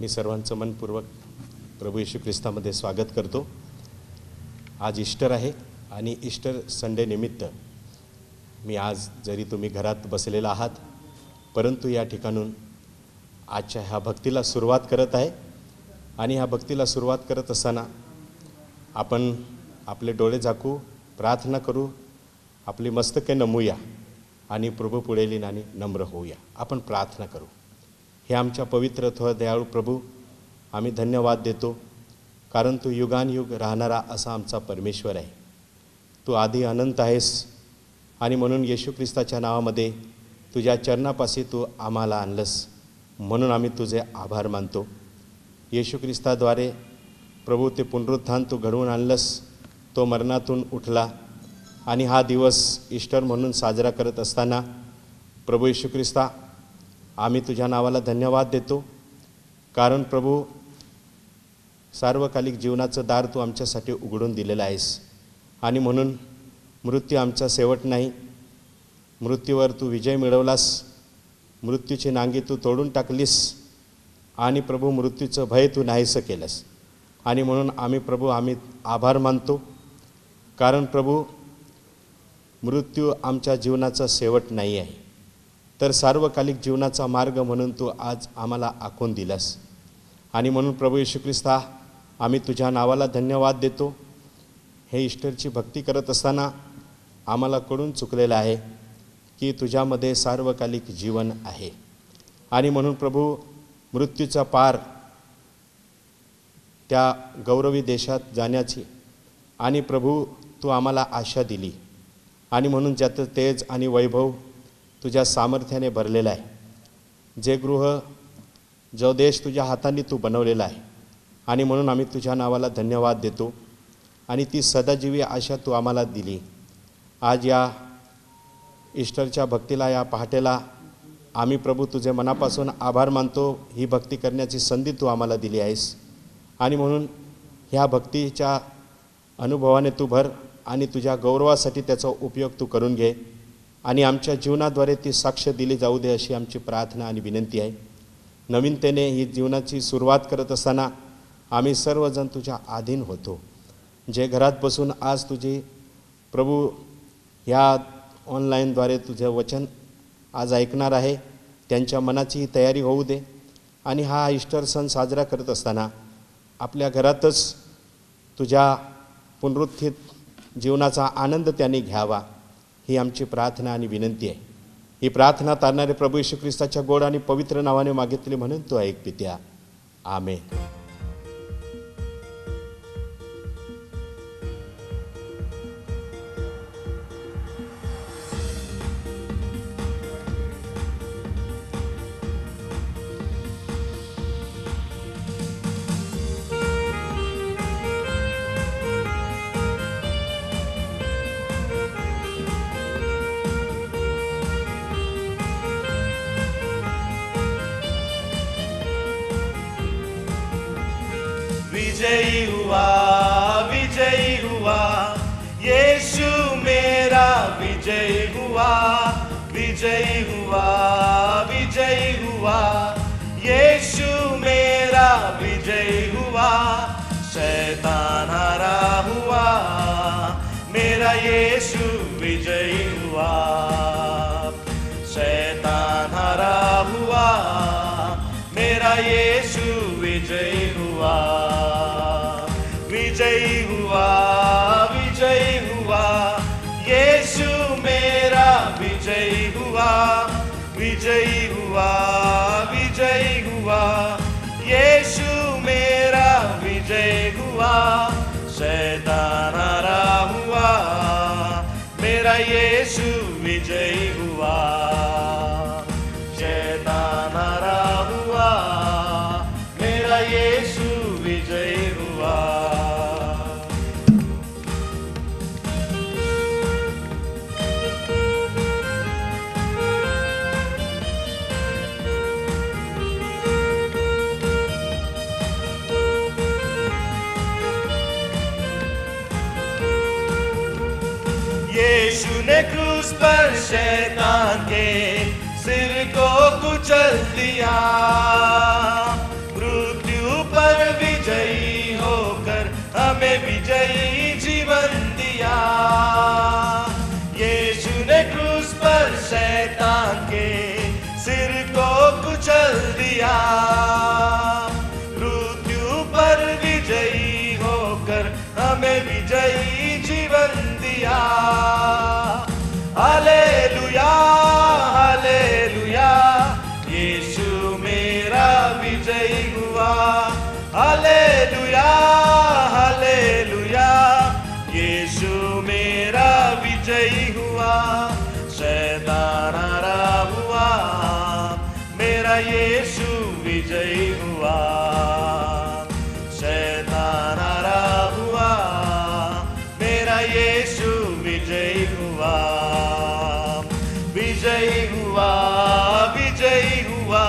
मी सर्वांचं मनपूर्वक प्रभू येशू ख्रिस्तामध्ये स्वागत करतो। आज ईस्टर आहे आणि ईस्टर संडे निमित्त मी आज जरी तुम्ही घरात बसलेला आहात परंतु या ठिकाणून आजच्या ह्या भक्तीला सुरुवात करत आहे आणि ह्या भक्तीला सुरुवात करत असताना आपण आपले डोळे झाकू, प्रार्थना करू, आपली मस्तके नमूया आणि प्रभू पुढे लीन आणि नम्र होऊया। आपण प्रार्थना करू। हे आमच्या पवित्र थोर दयाळू प्रभू, आम्ही धन्यवाद देतो कारण तू युगानयुग राहणारा असा आमचा परमेश्वर आहे। तू आधी अनंत आहेस आणि म्हणून येशू ख्रिस्ताच्या नावामध्ये तुझ्या चरणापाशी तू आम्हाला आणलंस, म्हणून आम्ही तुझे आभार मानतो। येशू ख्रिस्ताद्वारे प्रभू ते पुनरुत्थान तू घडवून आणलंस, तो मरणातून उठला आणि हा दिवस ईस्टर म्हणून साजरा करत असताना प्रभू येशू ख्रिस्ता आम्ही तुझ्या नावाला धन्यवाद देतो कारण प्रभू सार्वकालिक जीवनाचं दार तू आमच्यासाठी उघडून दिलेलं आहेस आणि म्हणून मृत्यू आमचा शेवट नाही, मृत्यूवर तू विजय मिळवलास, मृत्यूची नांगी तू तोडून टाकलीस आणि प्रभू मृत्यूचं भय तू नाहीसं केलंस आणि म्हणून आम्ही आभार मानतो कारण प्रभू मृत्यू आमच्या जीवनाचा शेवट नाही आहे तर सार्वकालिक जीवनाचा मार्ग म्हणून तू आज आम्हाला आखून दिलास आणि म्हणून प्रभू येशू ख्रिस्ता आम्ही तुझ्या नावाला धन्यवाद देतो। हे ईस्टरची भक्ती करत असताना आम्हाला कळून चुकलेलं आहे की तुझ्यामध्ये सार्वकालिक जीवन आहे आणि म्हणून प्रभू मृत्यूचा पार त्या गौरवी देशात जाण्याची आणि प्रभू तू आम्हाला आशा दिली आणि म्हणून ज्याचं तेज आणि वैभव तुझ्या सामर्थ्याने भरलेला आहे। जे गृह जो देश तुझ्या हाताने तू बनवलेला आहे आणि म्हणून आम्ही तुझ्या नावाला धन्यवाद देतो आणि ती सदाजीवी आशा तू आम्हाला दिली। आज या ईस्टरच्या भक्तीला, या पहाटेला आम्ही प्रभू तुझे मनापासून आभार मानतो। ही भक्ती करण्याची संधी तू आम्हाला दिली आहेस आणि म्हणून ह्या भक्तीच्या अनुभवाने तू भर आणि तुझ्या गौरवासाठी त्याचा उपयोग तू करून घे आणि आमच्या जीवनाद्वारे ती साक्ष दिली जाऊ दे अशी आमची प्रार्थना आणि विनंती आहे। नवीनतेने ही जीवनाची सुरुवात करत असताना आम्ही सर्वजण तुझ्या अधीन होतो। जे घरात बसून आज तुझी प्रभू ह्या ऑनलाईनद्वारे तुझे वचन आज ऐकणार आहे त्यांच्या मनाची तयारी होऊ दे आणि हा ईस्टर सण साजरा करत असताना आपल्या घरातच तुझ्या पुनरुत्थित जीवनाचा आनंद त्यांनी घ्यावा ही आमची प्रार्थना आणि विनंती आहे। ही प्रार्थना तारणारे प्रभू येशू ख्रिस्ताच्या गोड आणि पवित्र नावाने मागितली म्हणून तो ऐक पित्या, आमेन। विजयी हुआ यीशु मेरा विजयी हुआ, विजयी हुआ, विजयी हुआ यीशु मेरा विजयी हुआ। शैतान हारा हुआ, मेरा यीशु विजयी हुआ। शैतान हारा हुआ, मेरा यीशु विजयी हुआ। विजयी हुआ, विजयी हुआ यीशु मेरा विजयी हुआ। विजयी हुआ, विजयी हुआ यीशु मेरा विजयी हुआ। शैतान हारा हुआ, मेरा यीशु विजयी हुआ। शैतान हारा हुआ, मेरा यीशु विजयी हुआ। यीशु ने क्रूस पर शैतान के सिर को कुचल दिया। क्रूस विजयी होकर हमें विजयी जीवन दिया। यीशु ने क्रूस पर शैतान के सिर को कुचल दिया। मृत्यु पर विजयी होकर हमें विजयी जीवन दिया। हालेलुया हालेलुया, यीशु मेरा विजयी हुआ। हालेलुया हालेलुया, यीशु मेरा विजयी हुआ। शैतान हारा हुआ, मेरा यीशु विजयी हुआ। शैतान हारा हुआ, मेरा यीशु विजयी हुआ। विजयी हुआ विजयी हुआ,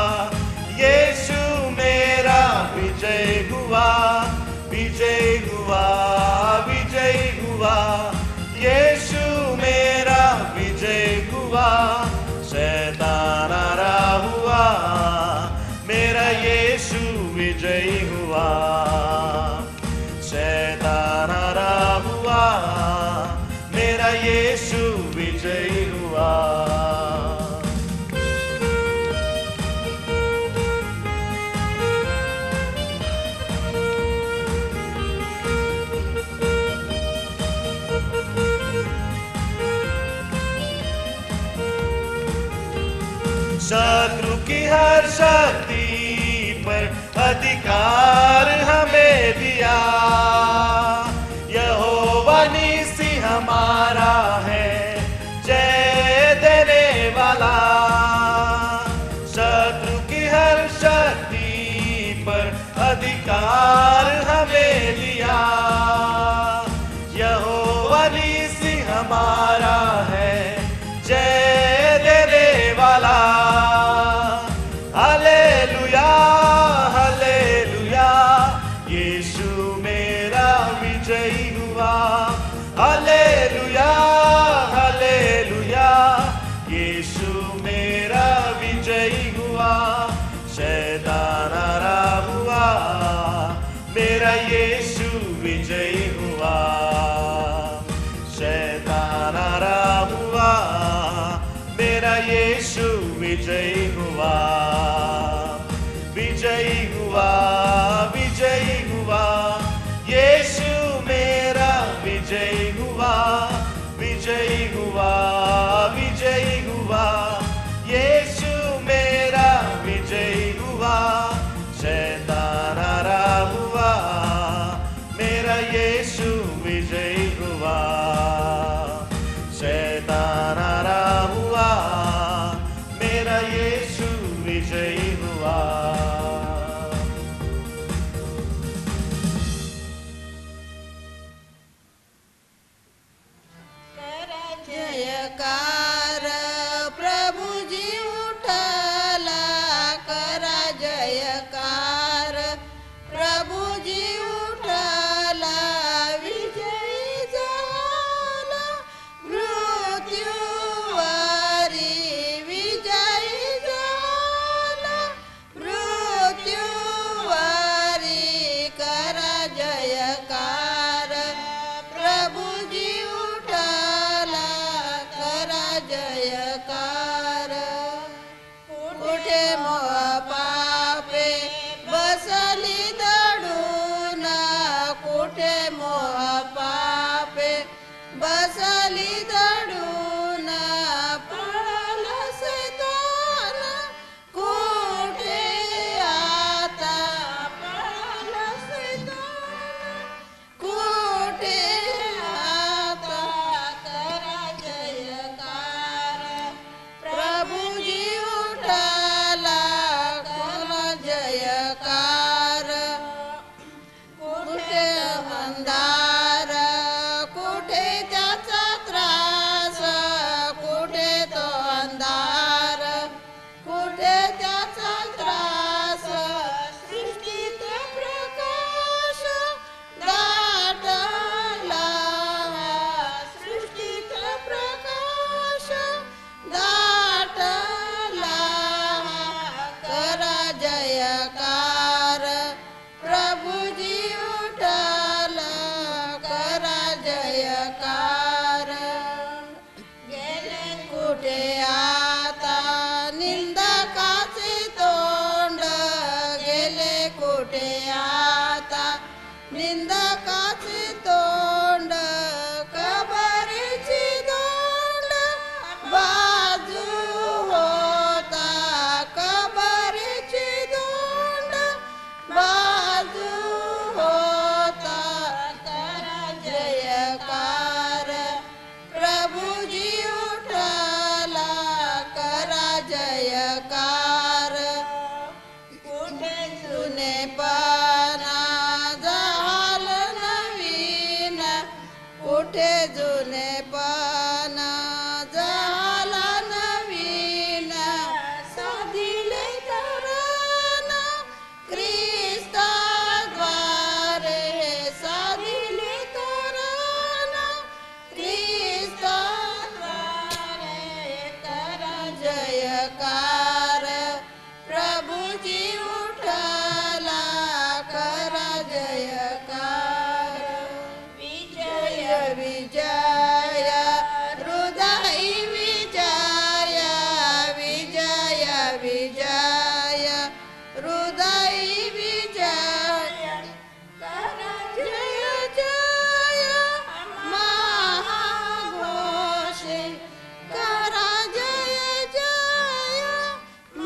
यीशु मेरा विजय हुआ। विजय हुआ विजय हुआ, यीशु मेरा विजय हुआ। शैतान हारा हुआ, मेरा यीशु विजयी हुआ। शैतान हारा हुआ, मेरा यीशु विजयी हुआ। शत्रु की हर शक्ति पर अधिकार हमें दिया। यहोवा निसी हमारा है, जय देने वाला। शत्रु की हर शक्ति पर अधिकार हमें दिया। यहोवा निसी हमारा है, जय देने वाला। हालेलुया हालेलुया, यीशु मेरा विजयी हुआ। हालेलुया हालेलुया, यीशु मेरा विजयी हुआ। शैतान हारा हुआ, मेरा यीशु विजयी हुआ। शैतान हारा हुआ, मेरा यीशु विजयी हुआ। विजयी हुआ विजयी हुआ, यीशु मेरा विजयी हुआ। विजयी हुआ विजयी हुआ, यीशु मेरा विजयी हुआ। शैतान हारा हुआ, मेरा यीशु विजयी हुआ। शैतान हारा हुआ, मेरा यीशु विजयी हुआ। जयकार प्रभु जी उठला, करा जयकार प्रभु जी उठला। विजयी झाला मृत्यूवरी, विजयी झाला मृत्यूवरी। करा जयकार प्रभु जी उठला, करा जयकार। कुठे मोह पापे बसली दडून, कुठे मोह पापे बसली दडून। पळाला सैतान कुठे आता, पळाला सैतान कुठे आता। करा जयकार कुठे आता निंदकाचे तोंड गेले कुठे आता निंदकाचे तोंड कबरीची दोंड बाजू होता कबरीची दोंड बाजू होता करा जयकार प्रभुजी उठला करा जयकार कुठे जुनेपणा झालं नवीन कुठे जुनेपणा झाला नवीन साधिले तरुण ख्रिस्ताद्वारे साधिले तरुण ख्रिस्ताद्वारे करा जयकार प्रभुजी उठला करा जयकार विजय विजय हृदय विजय विजय विजय हृदय विजय करा जय जय महाघोष करा जय जय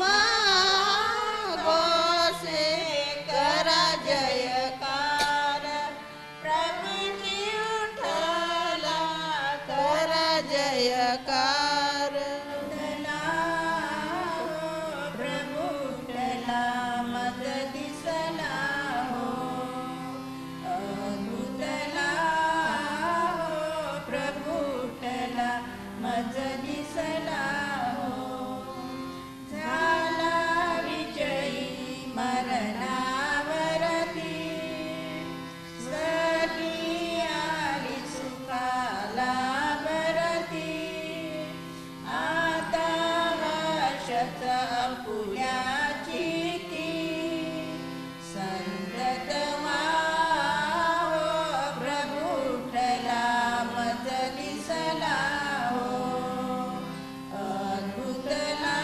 महाघोष करा जयकार प्रभुजी उठला करा जयकार प्रभू उठला मज दिसला हो अद्भुतला प्रभू उठला मज दिसला हो झाला विजयी मरणावरती सगळी आली सुखाला भरती आता वर्षच अपुल्याची ती संतत वाहो प्रभू उठला मज दिसला हो अद्भुतला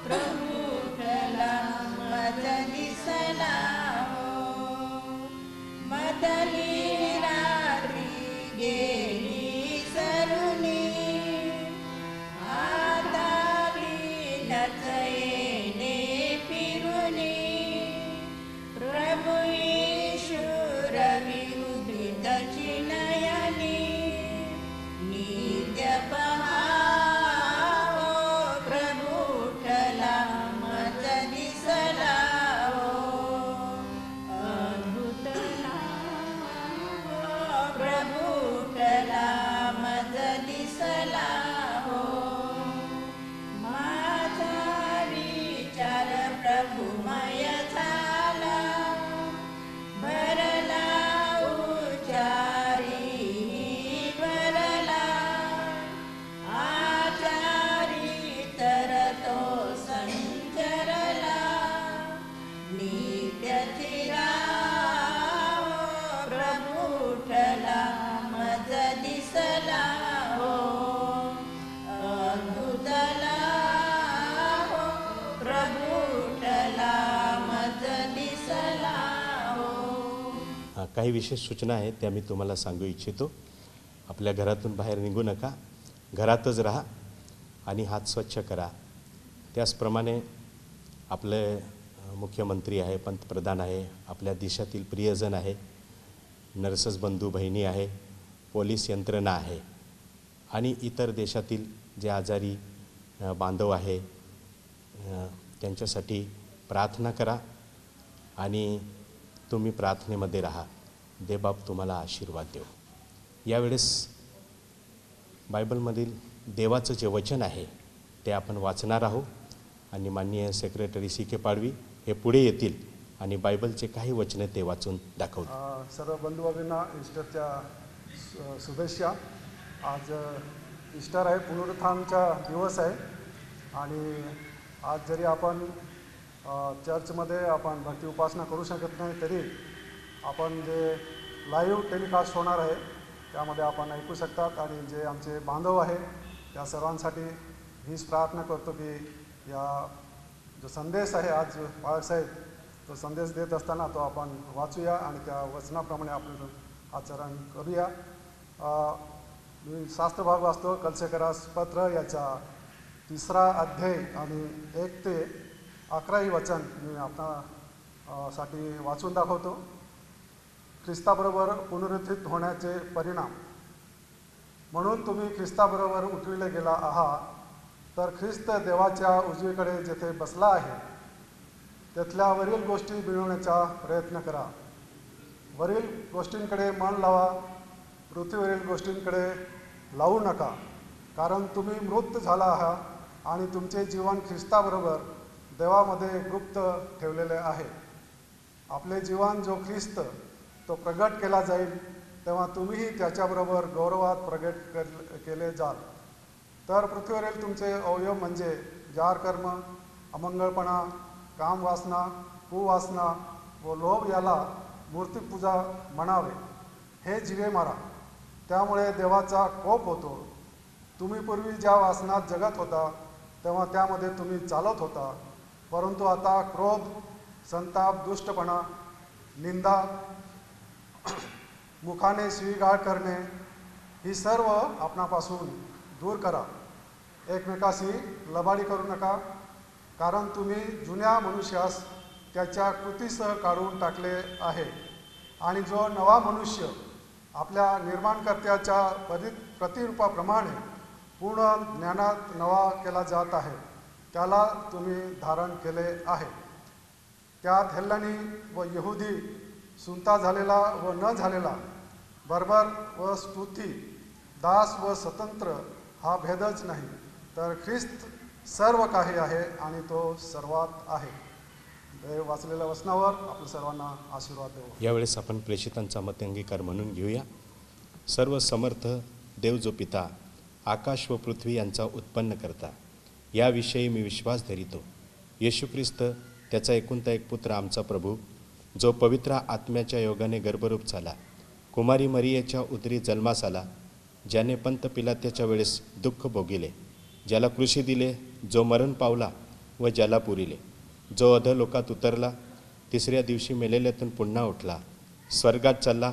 प्रभू उठला मज दिसला हो मदली रात्री गेली सरुनी आता लीनच येणे फिरुनी प्रभू येशू रवी उदित चिनयनी नित्य पहावो प्रभू उठला मज दिसला हो अद्भुतला प्रभू उठला मज दिसला हो माझा विचार प्रभुमय झाला भरला उचारी भरला आचारी तर तो संचरला नित्य चिराव प्रभू उठला मज दिसला हो अद्भुतला हो प्रभू उठला मज दिसला हो काही विशेष सूचना आहेत त्या मी तुम्हाला सांगू इच्छितो. आपल्या घरातून बाहेर निघू नका, घरातच राहा आणि हात स्वच्छ करा. त्याचप्रमाणे आपले मुख्यमंत्री आहे, पंतप्रधान आहे, आपल्या देशातील प्रियजन आहे, नर्सेस बंधू बहिणी आहे, पोलीस यंत्रणा आहे आणि इतर देशातील जे आजारी बांधव आहे त्यांच्यासाठी प्रार्थना करा आणि तुम्ही प्रार्थनेमध्ये राहा. देवबाप तुम्हाला आशीर्वाद देव. यावेळेस बायबलमधील देवाचं जे वचन आहे ते आपण वाचणार आहोत आणि माननीय सेक्रेटरी सी.के. पाडवी हे पुढे येतील आणि बायबलचे काही वचने ते वाचून दाखवतील. सर्व बंधू भगिनींना ईस्टरच्या शुभेच्छा. आज ईस्टर आहे, पुनरुत्थानचा दिवस आहे आणि आज जरी आपण चर्चमध्ये आपण भक्ती उपासना करू शकत नाही तरी आपण जे लाईव्ह टेलिकास्ट होणार आहे त्यामध्ये आपण ऐकू शकतात आणि जे आमचे बांधव आहे त्या सर्वांसाठी हीच प्रार्थना करतो की या जो संदेश आहे आज बाळासाहेब तो संदेश देत असताना तो आपण वाचूया आणि त्या वचनाप्रमाणे आपण आचरण करूया. मी शास्त्रभाग वाचतो. कलसेकरास पत्र याचा 3 अध्याय आणि 1 ते 11 वचन मी आपणा साठी वाचून दाखवतो. ख्रिस्ताबरोबर पुनरुत्थित होण्याचे परिणाम. म्हणून तुम्ही ख्रिस्ताबरोबर उठविले गेला आहात, तर ख्रिस्त देवाच्या उजवीकडे जेथे बसला आहे तेथल्या वरील गोष्टी मिळवण्याचा प्रयत्न करा. वरील गोष्टींकडे मन लावा, पृथ्वीवरील गोष्टींकडे लावू नका. कारण तुम्ही मृत झाला आहात आणि तुमचे जीवन ख्रिस्ताबरोबर देवामध्ये गुप्त ठेवलेले आहे. आपले जीवन जो ख्रिस्त तो प्रगट केला जाईल तेव्हा तुम्हीही त्याच्याबरोबर गौरवात प्रगट केले जाल. तर पृथ्वीवरील तुमचे अवयव म्हणजे जार कर्म, अमंगळपणा, कामवासना, कुवासना व लोभ याला मूर्तिपूजा म्हणावे. हे जिवे मारा, त्यामुळे देवाचा कोप होतो. तुम्ही पूर्वी ज्या वासनात जगत होता तेव्हा त्यामध्ये तुम्ही चालत होता. परंतु आता क्रोध, संताप, दुष्टपणा, निंदा, मुखाने शिवीगाळ करणे ही सर्व आपणापासून दूर करा. एकमेकाशी लबाडी करू नका, कारण तुम्ही जुन्या मनुष्यास त्याच्या कृतीसह काढून टाकले आहे आणि जो नवा मनुष्य आपल्या निर्माणकर्त्याच्या प्रतिरूपाप्रमाणे पूर्ण ज्ञानात नवा केला जात आहे त्याला तुम्ही धारण केले आहे. त्यात हेल्लनी व यहुदी, सुनता झालेला व न झालेला, बर्बर व स्तुती, दास व स्वतंत्र हा भेदच नाही, तर ख्रिस्त सर्व काही आहे आणि तो सर्वात आहे. देव वाचलेल्या वचनावर आपल्या सर्वांना आशीर्वाद देवो. यावेळेस आपण प्रेषितांचा मत अंगीकार म्हणून घेऊया. सर्व समर्थ देव जो पिता, आकाश व पृथ्वी यांचा उत्पन्न करता, याविषयी मी विश्वास धरितो. येशू ख्रिस्त त्याचा एकुलता एक पुत्र आमचा प्रभू, जो पवित्र आत्म्याच्या योगाने गर्भरूप झाला, कुमारी मरियेच्या उदरी जन्मास आला, ज्याने पंत पिलात्याच्या वेळेस दुःख भोगिले, ज्याला कृषी दिले, जो मरण पावला व ज्याला पुरिले, जो अधोलोकात उतरला, 3ऱ्या दिवशी मेलेल्यातून पुन्हा उठला, स्वर्गात चालला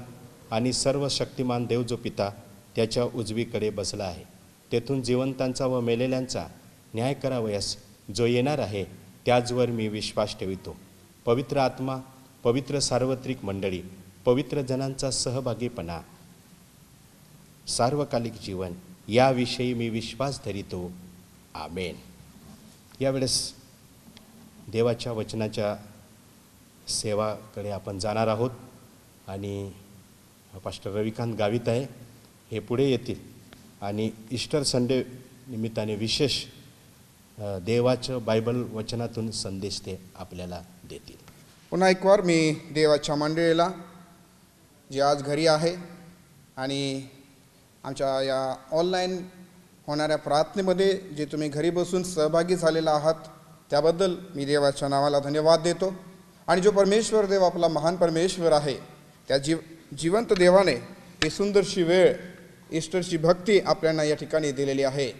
आणि सर्व शक्तिमान देव जो पिता त्याच्या उजवीकडे बसला आहे. तेथून जिवंतांचा व मेलेल्यांचा न्याय करावयास जो येणार आहे त्याचवर मी विश्वास ठेवितो. पवित्र आत्मा, पवित्र सार्वत्रिक मंडळी, पवित्र जनांचा सहभागीपणा, सार्वकालिक जीवन, याविषयी मी विश्वास धरितो. आमेन. यावेळेस देवाच्या वचनाच्या सेवाकडे आपण जाणार आहोत आणि पास्टर रविकांत गावित आहे, हे पुढे येतील आणि ईस्टर संडे निमित्ताने विशेष देवाचं बायबल वचनातून संदेश ते आपल्याला देतील. पुन्हा एक वार मी देवाच्या मंडळीला जे आज घरी आहे आणि आमच्या या ऑनलाईन होणाऱ्या प्रार्थनेमध्ये जे तुम्ही घरी बसून सहभागी झालेला आहात त्याबद्दल मी देवाच्या नावाला धन्यवाद देतो. आणि जो परमेश्वर देव आपला महान परमेश्वर आहे त्या जिवंत देवाने ही सुंदरशी वेळ, ईस्टरची भक्ती आपल्याला या ठिकाणी दिलेली आहे.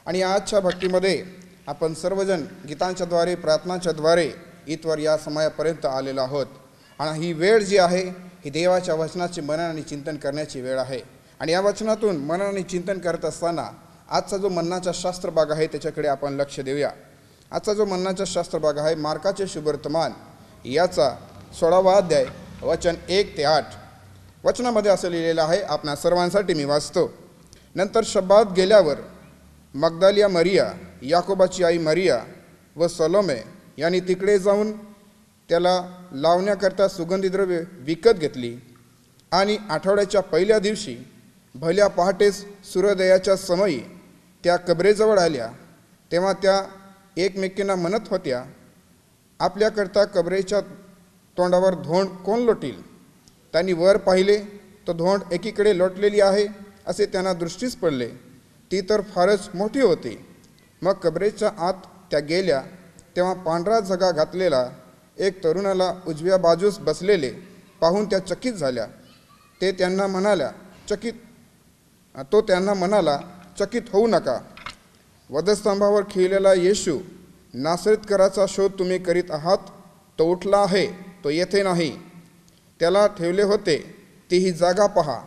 आणि आजच्या भक्तीमध्ये आपण सर्वजण गीतांच्याद्वारे, प्रार्थनांच्याद्वारे इथवर या समयापर्यंत आलेलो आहोत. आणि ही वेळ जी आहे ही देवाच्या वचनाचे मनन आणि चिंतन करण्याची वेळ आहे. आणि या वचनातून मनन आणि चिंतन करत असताना आजचा जो मन्नाचा शास्त्र भाग आहे त्याच्याकडे आपण लक्ष देऊया. आजचा जो मन्नाचा शास्त्र भाग आहे मार्काचे शुभवर्तमान याचा 16वा अध्याय वचन 1 ते 8 वचनामध्ये असं लिहिलेलं आहे. आपणा सर्वांसाठी मी वाचतो. नंतर शब्बात गेल्यावर मगदलिया मरिया, याकोबाची आई मरिया व सलोमे यांनी तिकडे जाऊन त्याला लावण्याकरता सुगंधी द्रव्ये विकत घेतली. आणि आठवड्याच्या पहिल्या दिवशी भल्या पहाटेस सूर्योदयाच्या समयी त्या कबरेजवळ आल्या. तेव्हा त्या एकमेकींना म्हणत होत्या, आपल्याकरता कबरेच्या तोंडावर धोंड कोण लोटील? त्यांनी वर पाहिले तो धोंड एकीकडे लोटलेली आहे असे त्यांना दृष्टीस पडले. ती तर फारच मोठी होती. मग कबरेच्या आत त्या गेल्या तेव्हा पांढरा झगा घातलेला एक तरुणाला उजव्या बाजूस बसलेले पाहून त्या चकित झाल्या. तो त्यांना म्हणाला, चकित होऊ नका. वधस्तंभावर खिळलेला येशू नासरेतकराचा शोध तुम्ही करीत आहात. तो उठला आहे, तो येथे नाही. त्याला ठेवले होते ती ही जागा पहा.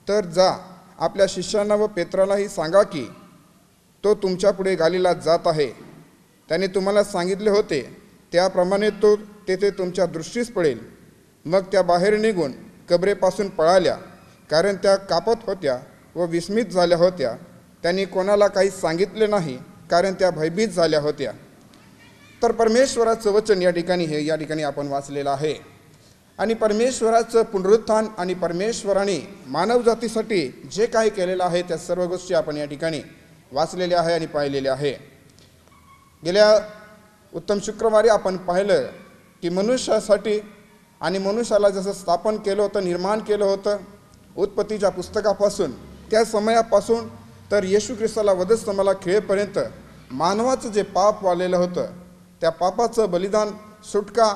तर जा, आपल्या शिष्यांना व पेत्रालाही सांगा की तो तुमच्यापुढे गालिलात जात आहे. त्याने तुम्हाला सांगितले होते त्याप्रमाणे तो तेथे तुमच्या दृष्टीस पडेल. मग त्या बाहेर निघून कबरेपासून पळाल्या, कारण त्या कापत होत्या व विस्मित झाल्या होत्या. त्यांनी कोणाला काही सांगितले नाही, कारण त्या भयभीत झाल्या होत्या. तर परमेश्वराचं वचन या ठिकाणी आपण वाचलेलं आहे. आणि परमेश्वराचं पुनरुत्थान आणि परमेश्वराने मानवजातीसाठी जे काही केलेलं आहे त्या सर्व गोष्टी आपण या ठिकाणी वाचलेल्या आहे आणि पाहिलेल्या आहे. गेल्या उत्तम शुक्रवारी आपण पाहिलं की मनुष्यासाठी आणि मनुष्याला जसं स्थापन केलं होतं, निर्माण केलं होतं उत्पत्तीच्या पुस्तकापासून, त्या समयापासून तर येशू ख्रिस्ताला वधस्तंभाला खिळेपर्यंत मानवाचं जे पाप वाढलेलं होतं त्या पापाचं बलिदान, सुटका,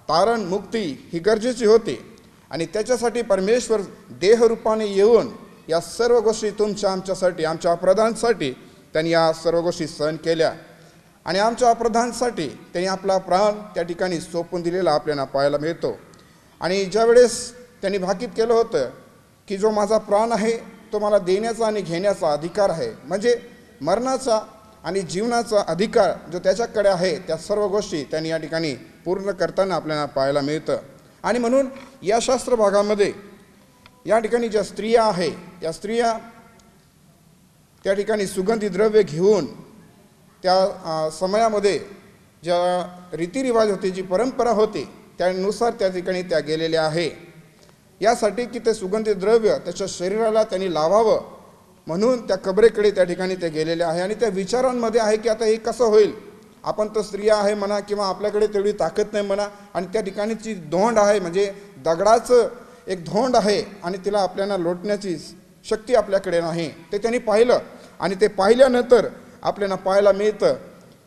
तारण, मुक्ती ही गरजेची होती. आणि त्याच्यासाठी परमेश्वर देहरूपाने येऊन या सर्व गोष्टी तुमच्या आमच्यासाठी, आमच्या अपराधांसाठी त्यांनी या सर्व गोष्टी सहन केल्या. आणि आमच्या अपराधांसाठी त्यांनी आपला प्राण त्या ठिकाणी सोपून दिलेला आपल्याला पाहायला मिळतो. आणि ज्यावेळेस त्यांनी भाकीत केलं होतं की जो माझा प्राण आहे तो मला देण्याचा आणि घेण्याचा अधिकार आहे, म्हणजे मरणाचा आणि जीवनाचा अधिकार जो त्याच्याकडे आहे, त्या सर्व गोष्टी त्यांनी या ठिकाणी पूर्ण करताना आपल्याला पाहायला मिळतं. आणि म्हणून या शास्त्र भागामध्ये या ठिकाणी ज्या स्त्रिया आहे, त्या स्त्रिया त्या ठिकाणी सुगंधी द्रव्य घेऊन त्या समयामध्ये ज्या रीतिरिवाज होते, जी परंपरा होती त्यानुसार त्या ठिकाणी त्या गेलेल्या आहे. यासाठी की ते सुगंधी द्रव्य त्याच्या शरीराला त्यांनी लावावं म्हणून त्या कबरेकडे त्या ठिकाणी ते गेलेले आहे. आणि त्या विचारांमध्ये आहे की आता हे कसं होईल, आपण तर स्त्रिया आहे म्हणा किंवा आपल्याकडे तेवढी ताकद नाही म्हणा, आणि त्या ठिकाणीची धोंड आहे, म्हणजे दगडाचं एक धोंड आहे आणि तिला आपल्याला लोटण्याची शक्ती आपल्याकडे नाही. ते त्यांनी पाहिलं आणि ते पाहिल्यानंतर आपल्याला पाहायला मिळतं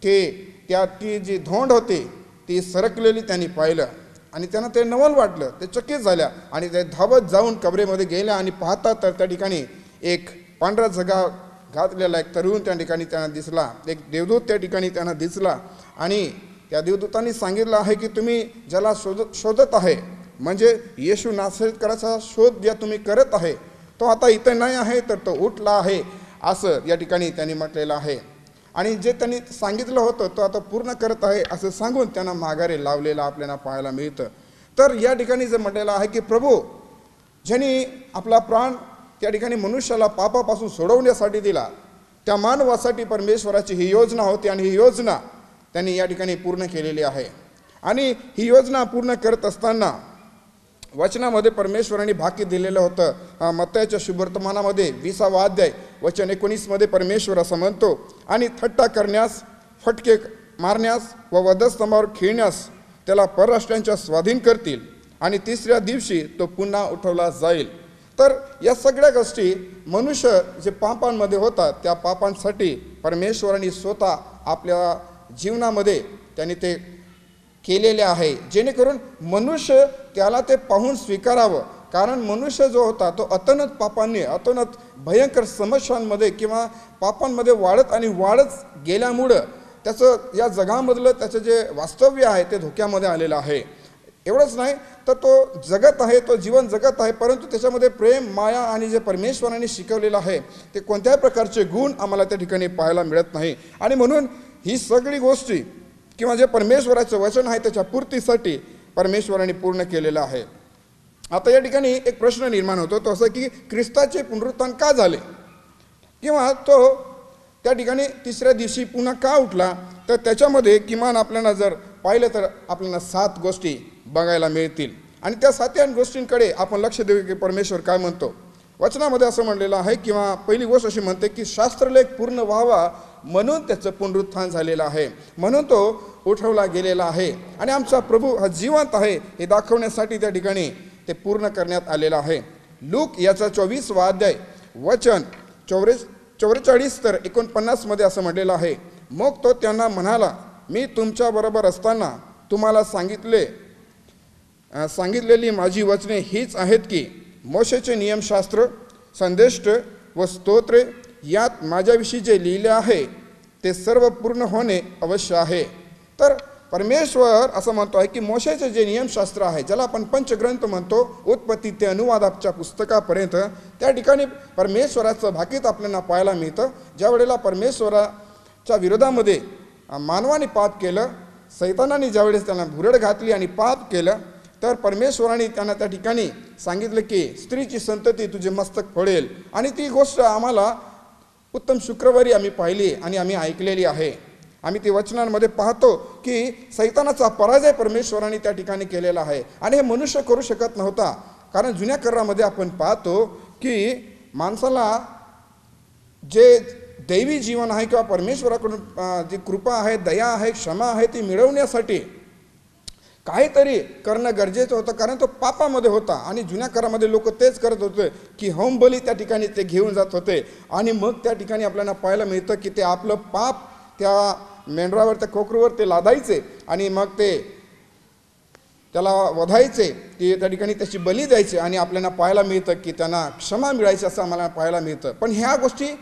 की ती जी धोंड होती ती सरकलेली त्यांनी पाहिलं आणि त्यांना ते नवल वाटलं, ते चकित झाल्या आणि ते धावत जाऊन कबरेमध्ये गेल्या. आणि पाहतात तर त्या ठिकाणी एक पांढरा झगा घातलेला एक तरुण त्या ठिकाणी त्यांना दिसला, एक देवदूत त्या ठिकाणी त्यांना दिसला. आणि त्या देवदूतांनी सांगितलं आहे की तुम्ही ज्याला शोधत आहे, म्हणजे येशू नासरेतकराचा शोध ज्या तुम्ही करत आहे, तो आता इथं नाही आहे, तर तो उठला आहे, असं या ठिकाणी त्यांनी म्हटलेलं आहे. आणि जे त्यांनी सांगितलं होतं तो आता पूर्ण करत आहे असं सांगून त्यांना माघारी लावलेलं आपल्याला पाहायला मिळतं. तर या ठिकाणी जे म्हटलेलं आहे की प्रभू ज्यांनी आपला प्राण त्या ठिकाणी मनुष्याला पापापासून सोडवण्यासाठी दिला, त्या मानवासाठी परमेश्वराची ही योजना होती आणि ही योजना त्यांनी या ठिकाणी पूर्ण केलेली आहे. आणि ही योजना पूर्ण करत असताना वचनामध्ये परमेश्वराने भाकी दिलेलं होतं. मत्ताईच्या शुभवर्तमानामध्ये 20वा अध्याय वचन 19 परमेश्वर असं म्हणतो, आणि थट्टा करण्यास, फटके मारण्यास व वधस्तंभावर खिळण्यास त्याला परराष्ट्रांच्या स्वाधीन करतील आणि 3ऱ्या दिवशी तो पुन्हा उठवला जाईल. तर या सगळ्या गोष्टी मनुष्य जे पापांमध्ये होता त्या पापांसाठी परमेश्वराने स्वतः आपल्या जीवनामध्ये त्यांनी ते केलेले आहे, जेणेकरून मनुष्य त्याला ते पाहून स्वीकारावं. कारण मनुष्य जो होता तो अतोनात पापांनी, अतोनात भयंकर समस्यांमध्ये किंवा पापांमध्ये वाढत गेल्यामुळं त्याचं या जगामधलं त्याचं जे वास्तव्य आहे ते धोक्यामध्ये आलेलं आहे. एवढंच नाही तर तो जगत आहे, तो जीवन जगत आहे, परंतु त्याच्यामध्ये प्रेम, माया आणि जे परमेश्वराने शिकवलेलं आहे ते कोणत्याही प्रकारचे गुण आम्हाला त्या ठिकाणी पाहायला मिळत नाही. आणि म्हणून ही सगळी गोष्टी किंवा जे परमेश्वराचं वचन आहे त्याच्या पूर्तीसाठी परमेश्वराने पूर्ण केलेलं आहे. आता या ठिकाणी एक प्रश्न निर्माण होतो, तो असं की ख्रिस्ताचे पुनरुत्थान का झाले किंवा तो त्या ठिकाणी 3ऱ्या दिवशी पुन्हा का उठला. तर त्याच्यामध्ये किमान आपल्याला जर पाहिलं तर आपल्याला 7 गोष्टी बघायला मिळतील. आणि त्या 7 गोष्टींकडे आपण लक्ष देऊ की परमेश्वर काय म्हणतो. वचनामध्ये असं म्हणलेलं आहे किंवा पहिली गोष्ट अशी म्हणते की शास्त्रलेख पूर्ण व्हावा म्हणून त्याचं पुनरुत्थान झालेलं आहे, म्हणून तो उठवला गेलेला आहे. आणि आमचा प्रभू हा जिवंत आहे हे दाखवण्यासाठी त्या ठिकाणी ते पूर्ण करण्यात आलेलं आहे. लूक याचा 24वा अध्याय वचन 44 तर 49 असं म्हटलेलं आहे, मग तो त्यांना म्हणाला, मी तुमच्याबरोबर असताना तुम्हाला सांगितलेली माझी वचने हीच आहेत की मोशेचे नियमशास्त्र, संदेष्ट व स्तोत्रे यात माझ्याविषयी जे लिहिले आहे ते सर्व पूर्ण होणे अवश्य आहे. तर परमेश्वर असं म्हणतो आहे की मोशेचे जे नियमशास्त्र आहे, ज्याला आपण पंचग्रंथ म्हणतो, उत्पत्ती ते अनुवादाच्या पुस्तकापर्यंत, त्या ठिकाणी परमेश्वराचं भाकीत आपल्याला पाहायला मिळतं. ज्या वेळेला परमेश्वराच्या विरोधामध्ये मानवाने पाप केलं, सैतानाने ज्यावेळेस त्यांना भुरड घातली आणि पाप केलं, तर परमेश्वराने त्यांना त्या ठिकाणी सांगितलं की स्त्रीची संतती तुझे मस्तक फोडेल. आणि ती गोष्ट आम्हाला उत्तम शुक्रवारी आम्ही पाहिली आणि आम्ही ऐकलेली आहे. आम्ही ती वचनांमध्ये पाहतो की सैतानाचा पराजय परमेश्वराने त्या ठिकाणी केलेला आहे. आणि हे मनुष्य करू शकत नव्हता, कारण जुन्या करारामध्ये आपण पाहतो की माणसाला जे दैवी जीवन आहे किंवा परमेश्वराकडून जी कृपा आहे, दया आहे, क्षमा आहे, ती मिळवण्यासाठी काहीतरी करणं गरजेचं होतं, कारण तो पापामध्ये होता. आणि जुन्या काळामध्ये लोक तेच करत होते की होमबली त्या ठिकाणी ते घेऊन जात होते आणि मग त्या ठिकाणी आपल्याला पाहायला मिळतं की ते आपलं पाप त्या मेंढरावर, त्या कोकरूवर ते लादायचे आणि मग ते त्याला वधायचे, ते त्या ठिकाणी त्याची बली द्यायचे आणि आपल्याला पाहायला मिळतं की त्यांना क्षमा मिळायची असं आम्हाला पाहायला मिळतं. पण ह्या गोष्टी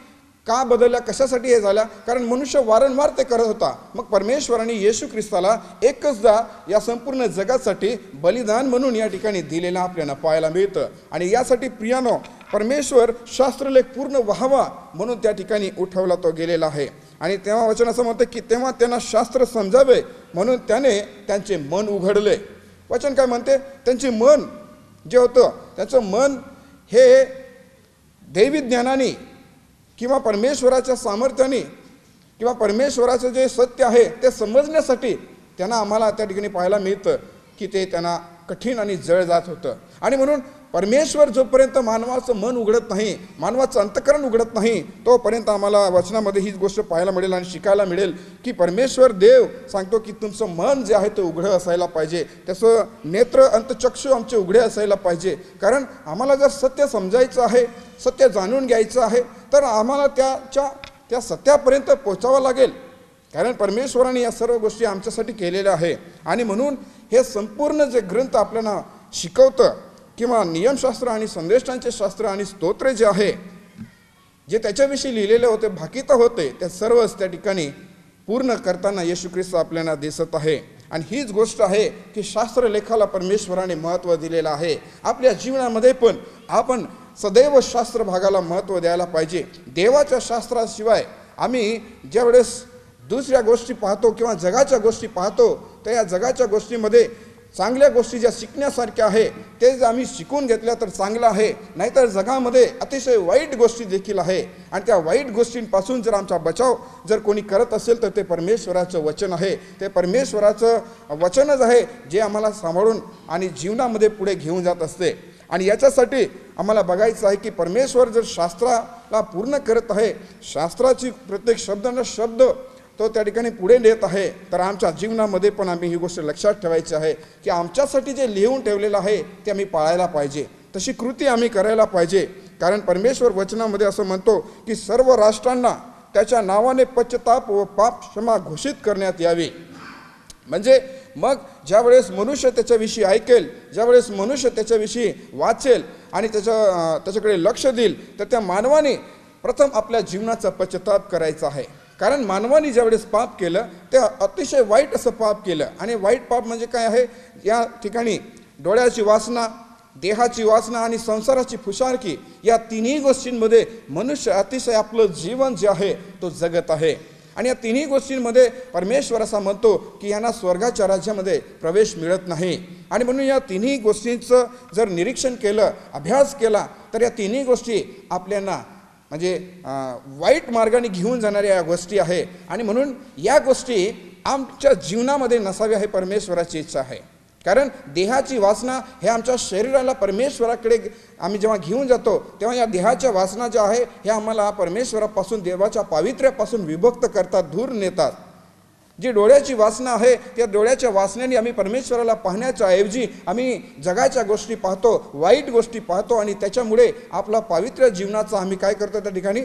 का बदलल्या, कशासाठी हे झाल्या? कारण मनुष्य वारंवार ते करत होता. मग परमेश्वराने येशू ख्रिस्ताला एकचदा या संपूर्ण जगासाठी बलिदान म्हणून या ठिकाणी दिलेलं आपल्याला पाहायला मिळतं. आणि यासाठी प्रियानो, परमेश्वर शास्त्रलेख पूर्ण व्हावा म्हणून त्या ठिकाणी उठवला तो गेलेला आहे. आणि तेव्हा वचन असं म्हणतं की तेव्हा त्यांना शास्त्र समजावे म्हणून त्याने त्यांचे मन उघडले. वचन काय म्हणते? त्यांचे मन जे होतं, त्याचं मन हे दैवी ज्ञानाने किंवा परमेश्वराच्या सामर्थ्याने किंवा परमेश्वराचं जे सत्य आहे ते समजण्यासाठी त्यांना आम्हाला त्या ठिकाणी पाहायला मिळतं की ते त्यांना कठीण आणि जळ जात होतं. आणि म्हणून परमेश्वर जोपर्यंत मानवाचं मन उघडत नाही, मानवाचं अंतःकरण उघडत नाही, तोपर्यंत आम्हाला वचनामध्ये हीच गोष्ट पाहायला मिळेल आणि शिकायला मिळेल की परमेश्वर देव सांगतो की तुमचं मन जे आहे ते उघडं असायला पाहिजे, त्याचं नेत्र अंतचक्षु आमचे उघडे असायला पाहिजे. कारण आम्हाला जर सत्य समजायचं आहे, सत्य जाणून घ्यायचं आहे, तर आम्हाला त्या सत्यापर्यंत पोचावं लागेल. कारण परमेश्वराने या सर्व गोष्टी आमच्यासाठी केलेल्या आहे. आणि म्हणून हे संपूर्ण जे ग्रंथ आपल्याला शिकवतं किंवा नियमशास्त्र आणि संदेष्टांचे शास्त्र आणि स्तोत्रे जे आहे, जे त्याच्याविषयी लिहिलेले होते, भाकित होते, ते सर्वच त्या ठिकाणी पूर्ण करताना येशू ख्रिस्त आपल्याला दिसत आहे. आणि हीच गोष्ट आहे की शास्त्रलेखाला परमेश्वराने महत्त्व दिलेलं आहे. आपल्या जीवनामध्ये पण आपण सदैव शास्त्र भागाला महत्त्व द्यायला पाहिजे. देवाच्या शास्त्राशिवाय आम्ही ज्यावेळेस दुसऱ्या गोष्टी पाहतो किंवा जगाच्या गोष्टी पाहतो, तर या जगाच्या गोष्टीमध्ये चांगल्या गोष्टी ज्या शिकण्यासारख्या आहे ते जर आम्ही शिकून घेतल्या तर चांगलं आहे. नाहीतर जगामध्ये अतिशय वाईट गोष्टी देखील आहे. आणि त्या वाईट गोष्टींपासून जर आमचा बचाव जर कोणी करत असेल तर ते परमेश्वराचं वचन आहे. ते परमेश्वराचं वचनच आहे जे आम्हाला सांभाळून आणि जीवनामध्ये पुढे घेऊन जात असते. आणि याच्यासाठी आम्हाला बघायचं आहे की परमेश्वर जर शास्त्राला पूर्ण करत आहे, शास्त्राची प्रत्येक शब्द तो त्या ठिकाणी पुढे नेत आहे, तर आमच्या जीवनामध्ये पण आम्ही ही गोष्ट लक्षात ठेवायची आहे की आमच्यासाठी जे लिहून ठेवलेलं आहे ते आम्ही पाळायला पाहिजे, तशी कृती आम्ही करायला पाहिजे. कारण परमेश्वर वचनामध्ये असं म्हणतो की सर्व राष्ट्रांना त्याच्या नावाने पश्चाताप व पाप क्षमा घोषित करण्यात यावी. म्हणजे मग ज्यावेळेस मनुष्य त्याच्याविषयी ऐकेल, ज्यावेळेस मनुष्य त्याच्याविषयी वाचेल आणि त्याच्याकडे लक्ष देईल, तर त्या मानवाने प्रथम आपल्या जीवनाचा पश्चाताप करायचा आहे. कारण मानवाने ज्यावेळेस पाप केलं ते अतिशय वाईट असं पाप केलं. आणि वाईट पाप म्हणजे काय आहे? या ठिकाणी डोळ्याची वासना, देहाची वासना आणि संसाराची फुशारकी, या तिन्ही गोष्टींमध्ये मनुष्य अतिशय आपलं जीवन जे आहे तो जगत आहे. आणि या तिन्ही गोष्टींमध्ये परमेश्वर असा म्हणतो की यांना स्वर्गाच्या राज्यामध्ये प्रवेश मिळत नाही. आणि म्हणून या तिन्ही गोष्टींचं जर निरीक्षण केलं, अभ्यास केला, तर या तिन्ही गोष्टी आपल्याला म्हणजे वाईट मार्गाने घेऊन जाणाऱ्या या गोष्टी आहे. आणि म्हणून या गोष्टी आमच्या जीवनामध्ये नसाव्या हे परमेश्वराची इच्छा आहे. कारण देहाची वासना हे आमच्या शरीराला परमेश्वराकडे आम्ही जेव्हा घेऊन जातो, तेव्हा या देहाच्या वासना ज्या आहे हे आम्हाला परमेश्वरापासून, देवाच्या पावित्र्यापासून विभक्त करतात, दूर नेतात. जी डोळ्याची वासना आहे त्या डोळ्याच्या वासनेने आम्ही परमेश्वराला पाहण्याच्या ऐवजी आम्ही जगाच्या गोष्टी पाहतो, वाईट गोष्टी पाहतो आणि त्याच्यामुळे आपला पावित्र्य जीवनाचा आम्ही काय करतो, त्या ठिकाणी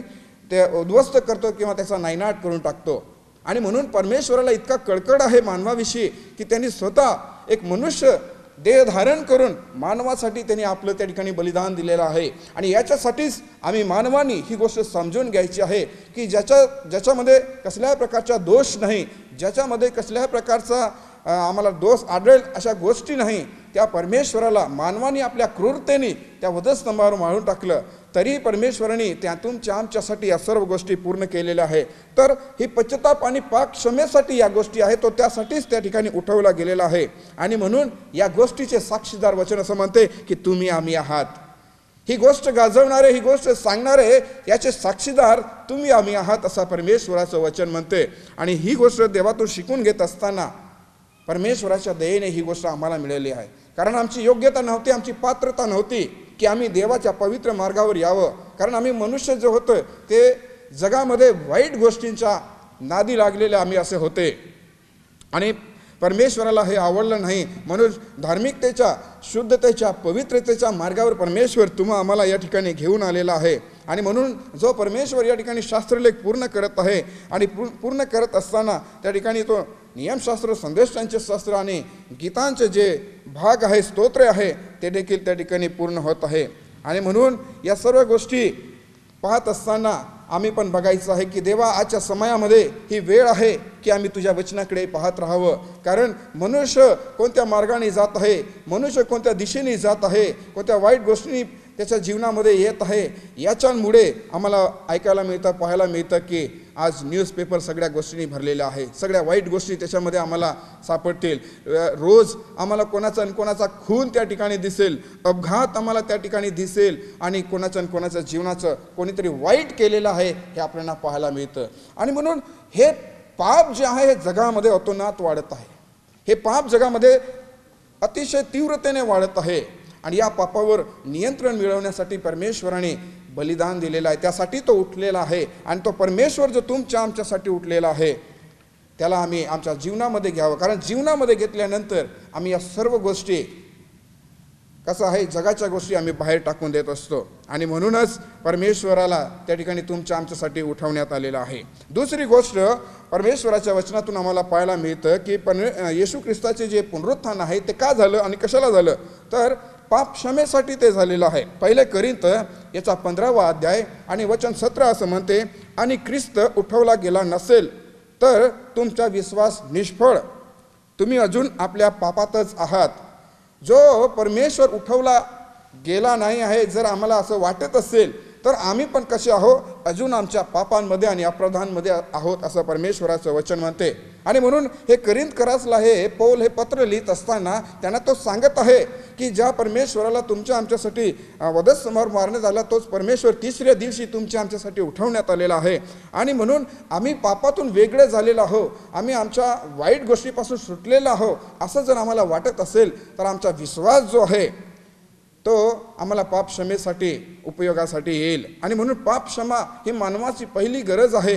ते उद्ध्वस्त करतो किंवा त्याचा नायनाट करून टाकतो. आणि म्हणून परमेश्वराला इतका कळकळ आहे मानवाविषयी की त्यांनी स्वतः एक मनुष्य देह धारण करून मानवासाठी त्यांनी आपलं त्या ठिकाणी बलिदान दिलेलं आहे. आणि याच्यासाठीच आम्ही मानवानी ही गोष्ट समजून घ्यायची आहे की ज्याच्यामध्ये कसल्याही प्रकारचा दोष नाही, ज्याच्यामध्ये कसल्याही प्रकारचा आम्हाला दोष आढळेल अशा गोष्टी नाही, त्या परमेश्वराला मानवाने आपल्या क्रूरतेने त्या वधस्तंभावर मारून टाकलं, तरी परमेश्वराने त्यातून आमच्यासाठी या सर्व गोष्टी पूर्ण केलेल्या आहे. तर ही पश्चाताप आणि पाप क्षमेसाठी या गोष्टी आहेत, तो त्यासाठीच त्या ठिकाणी उठवला गेलेला आहे. आणि म्हणून या गोष्टीचे साक्षीदार वचन असं म्हणते की तुम्ही आम्ही आहात. ही गोष्ट गाजवणारे, ही गोष्ट सांगणारे, याचे साक्षीदार तुम्ही आम्ही आहात असं परमेश्वराचं वचन म्हणते. आणि ही गोष्ट देवातून शिकून घेत असताना परमेश्वराच्या दयेने ही गोष्ट आम्हाला मिळाली आहे. कारण आमची योग्यता नव्हती, आमची पात्रता नव्हती की आम्ही देवाच्या पवित्र मार्गावर यावं. कारण आम्ही मनुष्य जे होतं ते जगामध्ये वाईट गोष्टींच्या नादी लागलेले आम्ही असे होते आणि परमेश्वराला हे आवडलं नाही. म्हणून धार्मिकतेच्या, शुद्धतेच्या, पवित्रतेच्या मार्गावर परमेश्वर तुम्हा आम्हाला या ठिकाणी घेऊन आलेला आहे. आणि म्हणून जो परमेश्वर या ठिकाणी शास्त्रलेख पूर्ण करत आहे आणि पूर्ण करत असताना त्या ठिकाणी तो नियमशास्त्र, संदेशांचे शास्त्र आणि गीतांचे जे भाग आहे, स्तोत्र आहे, ते देखील त्या ठिकाणी पूर्ण होत आहे. आणि म्हणून या सर्व गोष्टी पाहत असताना आम्ही पण बघायचं आहे की देवा, आजच्या समयामध्ये ही वेळ आहे की आम्ही तुझ्या वचनाकडे पाहत राहावं. कारण मनुष्य कोणत्या मार्गाने जात आहे, मनुष्य कोणत्या दिशेने जात आहे, कोणत्या वाईट गोष्टी त्याच्या जीवनामध्ये येत आहे, याच्यामुळे आम्हाला ऐकायला मिळतं, पाहायला मिळतं की आज न्यूजपेपर सगळ्या गोष्टींनी भरलेल्या आहे. सगळ्या वाईट गोष्टी त्याच्यामध्ये आम्हाला सापडतील. रोज आम्हाला कोणाचा खून त्या ठिकाणी दिसेल, अपघात आम्हाला त्या ठिकाणी दिसेल आणि कोणाच्या जीवनाचं कोणीतरी वाईट केलेलं आहे हे आपल्याला पाहायला मिळतं. आणि म्हणून हे पाप जे आहे हे जगामध्ये अतोनात वाढत आहे. हे पाप जगामध्ये अतिशय तीव्रतेने वाढत आहे. आणि या पापावर नियंत्रण मिळवण्यासाठी परमेश्वराने बलिदान दिलेलं आहे. त्यासाठी तो उठलेला आहे. आणि तो परमेश्वर जो आमच्यासाठी उठलेला आहे त्याला आम्ही आमच्या जीवनामध्ये घ्यावं. कारण जीवनामध्ये घेतल्यानंतर आम्ही या सर्व गोष्टी, कसं आहे, जगाच्या गोष्टी आम्ही बाहेर टाकून देत असतो. आणि म्हणूनच परमेश्वराला त्या ठिकाणी आमच्यासाठी उठवण्यात आलेलं आहे. दुसरी गोष्ट परमेश्वराच्या वचनातून आम्हाला पाहायला मिळतं की येशू ख्रिस्ताचे जे पुनरुत्थान आहे ते का झालं आणि कशाला झालं, तर पाप क्षमेसाठी ते झालेलं आहे. 1 कोरिंथ याचा 15वा अध्याय आणि वचन 17 असं म्हणते, आणि ख्रिस्त उठवला गेला नसेल तर तुमचा विश्वास निष्फळ, तुम्ही अजून आपल्या पापातच आहात. जो परमेश्वर उठवला गेला नाही आहे, जर आम्हाला असं वाटत असेल तर आम्ही पण कसे आहोत, अजून आमच्या पापांमध्ये आणि अपराधांमध्ये आहोत असं परमेश्वराचं वचन म्हणते. आणि म्हणून हे कोरिंथकरासला हे पौल हे पत्र लिहित असताना त्यांना तो सांगत आहे की ज्या परमेश्वराला आमच्यासाठी वधस्तंभावर मारण्यात आला, तोच परमेश्वर 3ऱ्या दिवशी आमच्यासाठी उठवण्यात आलेला आहे. आणि म्हणून आम्ही पापातून वेगळे झालेलो आहोत, आम्ही आमच्या वाईट गोष्टीपासून सुटलेलो आहोत असं जर आम्हाला वाटत असेल तर आमचा विश्वास जो आहे तो आम्हाला पाप क्षमेसाठी उपयोगासाठी येईल. आणि म्हणून पाप क्षमा ही मानवाची पहिली गरज आहे.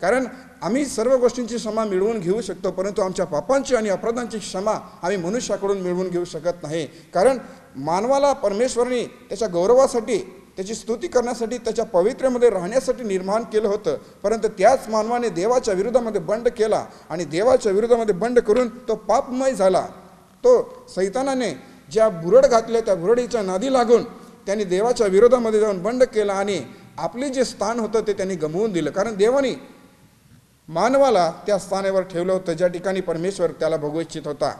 कारण आम्ही सर्व गोष्टींची क्षमा मिळवून घेऊ शकतो, परंतु आमच्या पापांची आणि अपराधांची क्षमा आम्ही मनुष्याकडून मिळवून घेऊ शकत नाही. कारण मानवाला परमेश्वराने त्याच्या गौरवासाठी, त्याची स्तुती करण्यासाठी, त्याच्या पवित्र्यामध्ये राहण्यासाठी निर्माण केलं होतं. परंतु त्याच मानवाने देवाच्या विरोधामध्ये बंड केला आणि देवाच्या विरोधामध्ये बंड करून तो पापमय झाला. तो सैतानाने ज्या बुरड घातल्या त्या बुरडीच्या नादी लागून त्यांनी देवाच्या विरोधामध्ये जाऊन बंड केला आणि आपले जे स्थान होतं ते त्यांनी गमवून दिलं. कारण देवाने मानवाला त्या स्थानावर ठेवलं होतं ज्या ठिकाणी परमेश्वर त्याला भोगू इच्छित होता.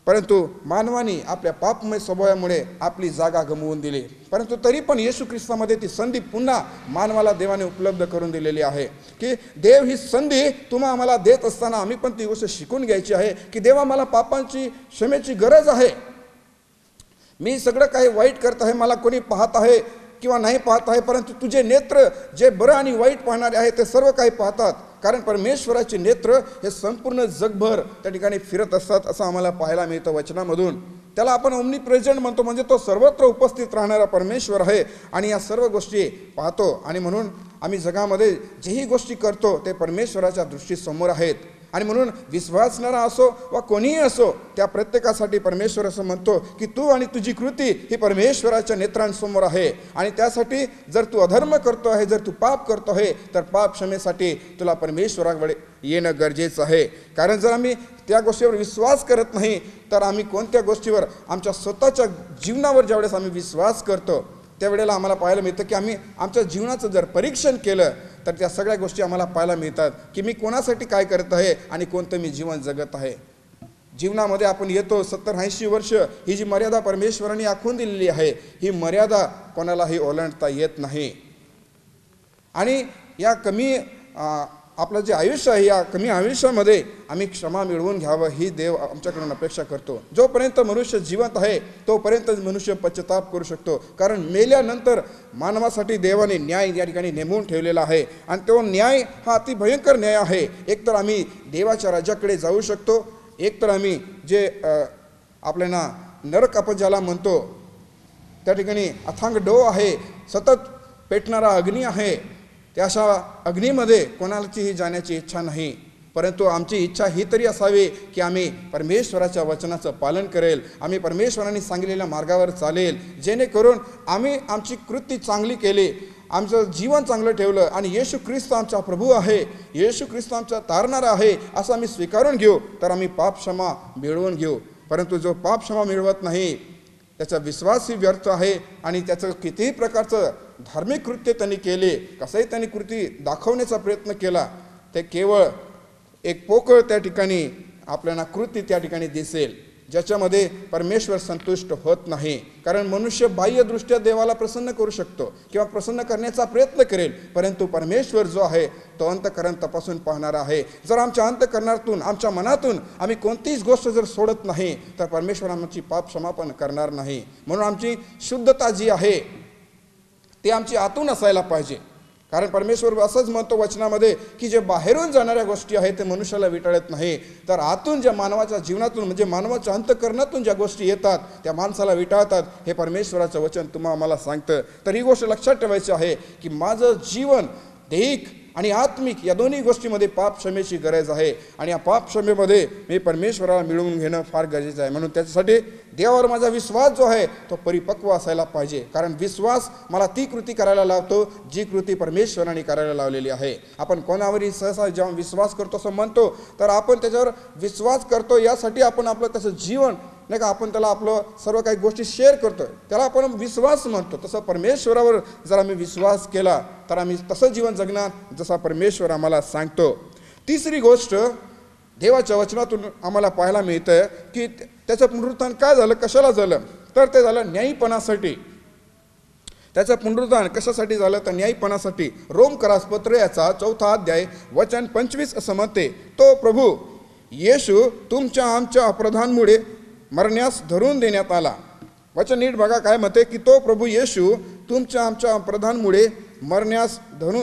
परंतु मानवाने आपल्या पापमय स्वभावामुळे आपली जागा गमवून दिली. परंतु तरी पण येशू ख्रिस्तामध्ये ती संधी पुन्हा मानवाला देवाने उपलब्ध करून दिलेली आहे की देव ही संधी तुम्हा आम्हाला देत असताना आम्ही पण ती गोष्ट शिकून घ्यायची आहे की देवा, मला पापांची क्षमेची गरज आहे. मी सगळं काही वाईट करत आहे, मला कोणी पाहत आहे किंवा नाही पाहत आहे, परंतु तुझे नेत्र जे बरं आणि वाईट पाहणारे आहे ते सर्व काही पाहतात. कारण परमेश्वराचे नेत्र हे संपूर्ण जगभर त्या ठिकाणी फिरत असतात असं आम्हाला पाहायला मिळतं वचनामधून. त्याला आपण ओमनी प्रेझेंट म्हणतो, म्हणजे तो सर्वत्र उपस्थित राहणारा परमेश्वर आहे आणि या सर्व गोष्टी पाहतो. आणि म्हणून आम्ही जगामध्ये जेही गोष्टी करतो ते परमेश्वराच्या दृष्टीसमोर आहेत. आणि म्हणून विश्वासणारा असो वा कोणीही असो, त्या प्रत्येकासाठी परमेश्वर असं म्हणतो की तू आणि तुझी कृती ही परमेश्वराच्या नेत्रांसमोर आहे. आणि त्यासाठी जर तू अधर्म करतो आहे, जर तू पाप करतो आहे, तर पाप क्षमेसाठी तुला परमेश्वराकडे येणं गरजेचं आहे. कारण जर आम्ही त्या गोष्टीवर विश्वास करत नाही, तर आम्ही कोणत्या गोष्टीवर, आमच्या स्वतःच्या जीवनावर ज्यावेळेस आम्ही विश्वास करतो त्यावेळेला आम्हाला पाहायला मिळतं की आम्ही आमच्या जीवनाचं जर परीक्षण केलं तर त्या सगळ्या गोष्टी आम्हाला पाहायला मिळतात की मी कोणासाठी काय करत आहे आणि कोणतं मी जीवन जगत आहे. जीवनामध्ये आपण येतो 70-80 वर्ष, ही जी मर्यादा परमेश्वराने आखून दिलेली आहे, ही मर्यादा कोणालाही ओलांडता येत नाही. आणि या कमी आपलं जे आयुष्य आहे, या कमी आयुष्यामध्ये आम्ही क्षमा मिळवून घ्यावं ही देव आमच्याकडून अपेक्षा करतो. जोपर्यंत मनुष्य जिवंत आहे तोपर्यंत मनुष्य पश्चाताप करू शकतो. कारण मेल्यानंतर मानवासाठी देवाने न्याय या ठिकाणी नेमून ठेवलेला आहे. आणि तो न्याय हा अति भयंकर न्याय आहे. एकतर आम्ही देवाच्या राज्याकडे जाऊ शकतो, एकतर आम्ही जे आपल्याला नरक आपण ज्याला म्हणतो त्या ठिकाणी अथांग डोह आहे, सतत पेटणारा अग्नी आहे, त्या अशा अग्नीमध्ये कोणालाचीही जाण्याची इच्छा नाही. परंतु आमची इच्छा ही तरी असावी की आम्ही परमेश्वराच्या वचनाचं पालन करेल, आम्ही परमेश्वराने सांगितलेल्या मार्गावर चालेल, जेणेकरून आम्ही आमची कृती चांगली केली, आमचं जीवन चांगलं ठेवलं आणि येशू ख्रिस्त आमचा प्रभू आहे, येशू ख्रिस्त आमचा तारणारा आहे असं आम्ही स्वीकारून घेऊ, तर आम्ही पाप क्षमा मिळवून घेऊ. परंतु जो पाप क्षमा मिळवत नाही त्याचा विश्वासही व्यर्थ आहे. आणि त्याचं कितीही प्रकारचं धार्मिक कृत्य त्यांनी केले, कसंही त्यांनी कृती दाखवण्याचा प्रयत्न केला, ते केवळ एक पोकळ त्या ठिकाणी आपल्याला कृती त्या ठिकाणी दिसेल, ज्याच्यामध्ये परमेश्वर संतुष्ट होत नाही. कारण मनुष्य बाह्यदृष्ट्या देवाला प्रसन्न करू शकतो किंवा प्रसन्न करण्याचा प्रयत्न करेल, परंतु परमेश्वर जो आहे तो अंतःकरण तपासून पाहणारा आहे. जर आमच्या अंतःकरणातून, आमच्या मनातून आम्ही कोणतीच गोष्ट जर सोडत नाही तर परमेश्वर आमची पाप क्षमापण करणार नाही. म्हणून आमची शुद्धता जी आहे ती आमची आतून असायला पाहिजे. कारण परमेश्वर असंच म्हणतो वचनामध्ये की जे बाहेरून जाणाऱ्या गोष्टी आहेत ते मनुष्याला विटाळत नाही, तर आतून ज्या मानवाच्या जीवनातून म्हणजे मानवाच्या अंतःकरणातून ज्या गोष्टी येतात त्या माणसाला विटाळतात. हे परमेश्वराचं वचन तुम्हाला आम्हाला सांगतं. तर ही गोष्ट लक्षात ठेवायची आहे की माझं जीवन दैहिक आणि आत्मिक या दोन्ही गोष्टीमध्ये पाप क्षमेची गरज आहे. आणि या पाप क्षमेमध्ये मी परमेश्वराला मिळवून घेणं फार गरजेचं आहे. म्हणून त्याच्यासाठी देवावर माझा विश्वास जो आहे तो परिपक्व असायला पाहिजे. कारण विश्वास मला ती कृती करायला लावतो जी कृती परमेश्वराने करायला लावलेली आहे. आपण कोणावरही सहसा जेव्हा विश्वास करतो असं म्हणतो तर आपण त्याच्यावर विश्वास करतो यासाठी आपण आपलं त्याचं जीवन नाही का, आपण त्याला आपलं सर्व काही गोष्टी शेअर करतो, त्याला आपण विश्वास म्हणतो. तसं परमेश्वरावर जर आम्ही विश्वास केला तर आम्ही तसं जीवन जगणार जसा परमेश्वर आम्हाला सांगतो. तिसरी गोष्ट देवाच्या वचनातून आम्हाला पाहायला मिळतं की त्याचं पुनरुत्थान काय झालं, कशाला झालं, तर ते झालं न्यायीपणासाठी. त्याचं पुनरुत्थान कशासाठी झालं तर न्यायीपणासाठी. रोमकरास पत्र याचा 4 अध्याय वचन 25 असं म्हणते, तो प्रभू येशू तुमच्या आमच्या अपराधांमुळे मरण्यास धरून देण्यात आला. वचन नीट बघा काय म्हणते की तो प्रभू येशू तुमच्या आमच्या अपराधांमुळे मरण्यास धरून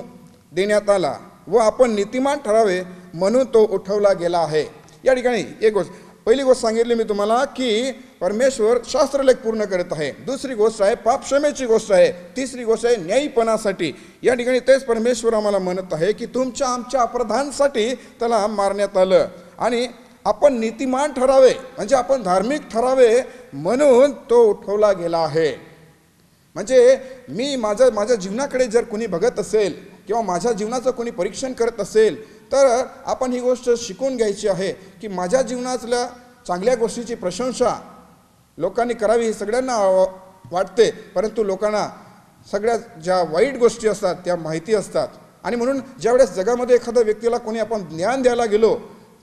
देण्यात आला व आपण नीतिमान ठरावे म्हणून तो उठवला गेला आहे. या ठिकाणी एक गोष्ट, पहिली गोष्ट सांगितली मी तुम्हाला की परमेश्वर शास्त्रलेख पूर्ण करत आहे. दुसरी गोष्ट आहे पापक्षमेची गोष्ट आहे. तिसरी गोष्ट आहे न्यायीपणासाठी. या ठिकाणी तेच परमेश्वर आम्हाला म्हणत आहे की तुमच्या आमच्या अपराधांसाठी त्याला मारण्यात आलं आणि आपण नीतिमान ठरावे म्हणजे आपण धार्मिक ठरावे म्हणून तो उठवला गेला आहे. म्हणजे मी माझ्या जीवनाकडे जर कोणी बघत असेल किंवा माझ्या जीवनाचं कोणी परीक्षण करत असेल तर आपण ही गोष्ट शिकून घ्यायची आहे की माझ्या जीवनातल्या चांगल्या गोष्टीची प्रशंसा लोकांनी करावी ही सगळ्यांना वाटते, परंतु लोकांना सगळ्या ज्या वाईट गोष्टी असतात त्या माहिती असतात. आणि म्हणून ज्यावेळेस जगामध्ये एखाद्या व्यक्तीला कोणी आपण ज्ञान द्यायला गेलो,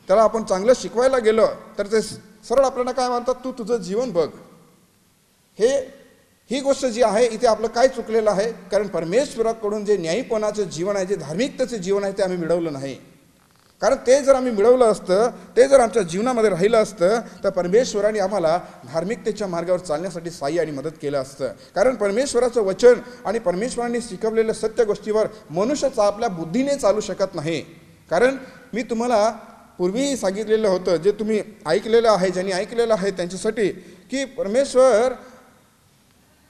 त्याला आपण चांगलं शिकवायला गेलो तर ते सरळ आपल्याला काय म्हणतात, तू तुझं जीवन बघ. ही गोष्ट जी आहे इथे आपलं काय चुकलेलं आहे, कारण परमेश्वराकडून जे न्यायीपणाचं जीवन आहे, जे धार्मिकतेचं जीवन आहे ते आम्ही मिळवलं नाही. कारण ते जर आम्ही मिळवलं असतं, ते जर आमच्या जीवनामध्ये राहिलं असतं तर परमेश्वराने आम्हाला धार्मिकतेच्या मार्गावर चालण्यासाठी साहाय्य आणि मदत केलं असतं. कारण परमेश्वराचं वचन आणि परमेश्वराने शिकवलेल्या सत्य गोष्टीवर मनुष्याचा आपल्या बुद्धीने चालू शकत नाही. कारण मी तुम्हाला पूर्वीही सांगितलेलं होतं, जे तुम्ही ऐकलेलं आहे, ज्यांनी ऐकलेलं आहे त्यांच्यासाठी, की परमेश्वर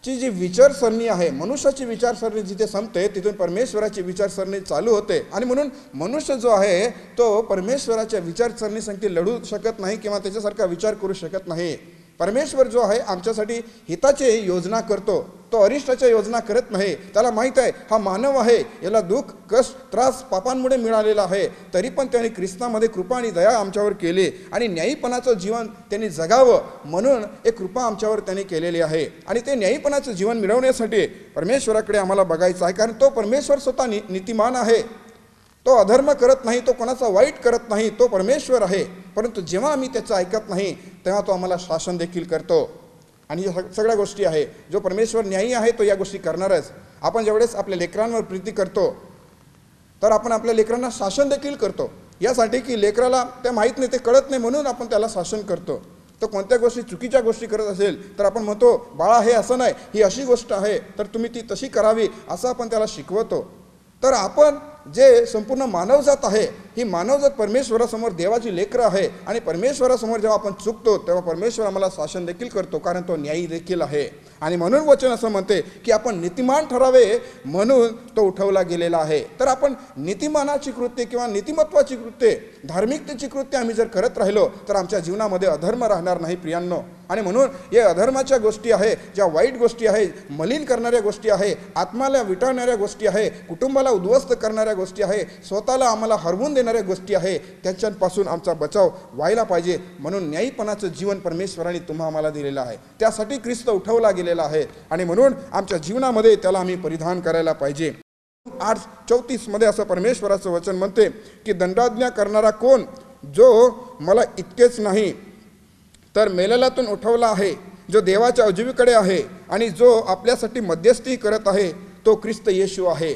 ची जी विचारसरणी आहे, मनुष्याची विचारसरणी जिथे संपते तिथून परमेश्वराची विचारसरणी चालू होते. आणि म्हणून मनुष्य जो आहे तो परमेश्वराच्या विचारसरणीसाठी लढू शकत नाही किंवा त्याच्यासारखा विचार करू शकत नाही. परमेश्वर जो आहे आमच्यासाठी हिताची योजना करतो, तो अरिष्टाच्या योजना करत नाही. त्याला माहीत आहे हा मानव आहे, याला दुःख कष्ट त्रास पापांमुळे मिळालेला आहे, तरी पण त्याने ख्रिस्तामध्ये कृपा आणि दया आमच्यावर केली आणि न्यायीपणाचं जीवन त्यांनी जगावं म्हणून एक कृपा आमच्यावर त्यांनी केलेली आहे. आणि ते न्यायीपणाचं जीवन मिळवण्यासाठी परमेश्वराकडे आम्हाला बघायचं आहे, कारण तो परमेश्वर स्वतः नीतिमान आहे. तो अधर्म करत नाही, तो कोणाचा वाईट करत नाही, तो परमेश्वर आहे. परंतु जेव्हा आम्ही त्याचं ऐकत नाही तेव्हा तो आम्हाला शासन देखील करतो. आणि सगळ्या गोष्टी आहे, जो परमेश्वर न्यायी आहे तो या गोष्टी करणारच. आपण ज्यावेळेस आपल्या लेकरांवर प्रीती करतो तर आपण आपल्या लेकरांना शासन देखील करतो, यासाठी की लेकराला ते माहीत नाही, ते कळत नाही, म्हणून आपण त्याला शासन करतो. तो कोणत्या गोष्टी चुकीच्या गोष्टी करत असेल तर आपण म्हणतो बाळा हे असं नाही, ही अशी गोष्ट आहे तर तुम्ही ती तशी करावी, असं आपण त्याला शिकवतो. तर आपण जे संपूर्ण मानवजात आहे ही मानवजात परमेश्वरासमोर देवाची लेकरं आहे. आणि परमेश्वरासमोर जेव्हा आपण चुकतो तेव्हा परमेश्वर आम्हाला शासन देखील करतो, कारण तो न्यायी देखील आहे. आणि म्हणून वचन असं म्हणते की आपण नीतिमान ठरावे म्हणून तो उठवला गेलेला आहे. तर आपण नीतिमानाची कृत्ये किंवा नीतिमत्वाची कृत्ये, धार्मिकतेची कृत्ये आम्ही जर करत राहिलो तर आमच्या जीवनामध्ये अधर्म राहणार नाही प्रियांनो. आणि म्हणून या अधर्माच्या गोष्टी आहे, ज्या वाईट गोष्टी आहे, मलिन करणाऱ्या गोष्टी आहे, आत्माला विटाळणाऱ्या गोष्टी आहे, कुटुंबाला उद्ध्वस्त करणाऱ्या गोष्टी आहे, स्वतःला आम्हाला हरवून देणाऱ्या गोष्टी आहे, त्यांच्यापासून आमचा बचाव व्हायला पाहिजे. म्हणून न्यायीपणाचं जीवन परमेश्वराने तुम्हा आम्हाला दिलेलं आहे, त्यासाठी ख्रिस्त उठवला गेलेला आहे. आणि म्हणून आमच्या जीवनामध्ये त्याला आम्ही परिधान करायला पाहिजे. 8:34 मध्ये असं परमेश्वराचं वचन म्हणते की दंडाज्ञा करणारा कोण, जो मला इतकेच नाही तर मेलेल्यातून उठवला आहे, जो देवाच्या उजवीकडे आहे आणि जो आपल्यासाठी मध्यस्थी करत आहे, तो ख्रिस्त येशू आहे.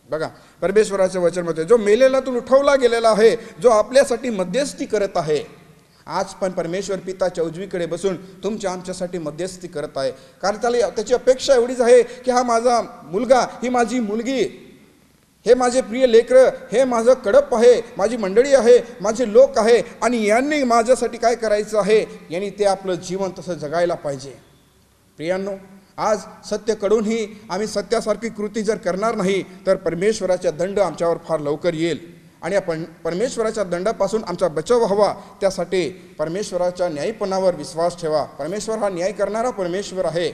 बघा परमेश्वराचं वचन म्हणते जो मेलेल्यातून उठवला गेलेला आहे, जो आपल्यासाठी मध्यस्थी करत आहे. आज पण परमेश्वर पिताच्या उजवीकडे बसून तुमच्या आमच्यासाठी मध्यस्थी करत आहे, कारण त्याची अपेक्षा एवढीच आहे की हा माझा मुलगा, ही माझी मुलगी, हे माझे प्रिय लेकरं, हे माझं कडप आहे, माझी मंडळी आहे, माझे लोक आहे आणि यांनी माझ्यासाठी काय करायचं आहे, यांनी ते आपलं जीवन तसं जगायला पाहिजे. प्रियांनो, आज सत्य कडूनही आम्ही सत्यासारखी कृती जर करणार नाही तर परमेश्वराचा दंड आमच्यावर फार लवकर येईल. आणि आपण परमेश्वराच्या दंडापासून आमचा बचाव व्हावा त्यासाठी परमेश्वराच्या न्यायीपणावर विश्वास ठेवा. परमेश्वर हा न्याय करणारा परमेश्वर आहे.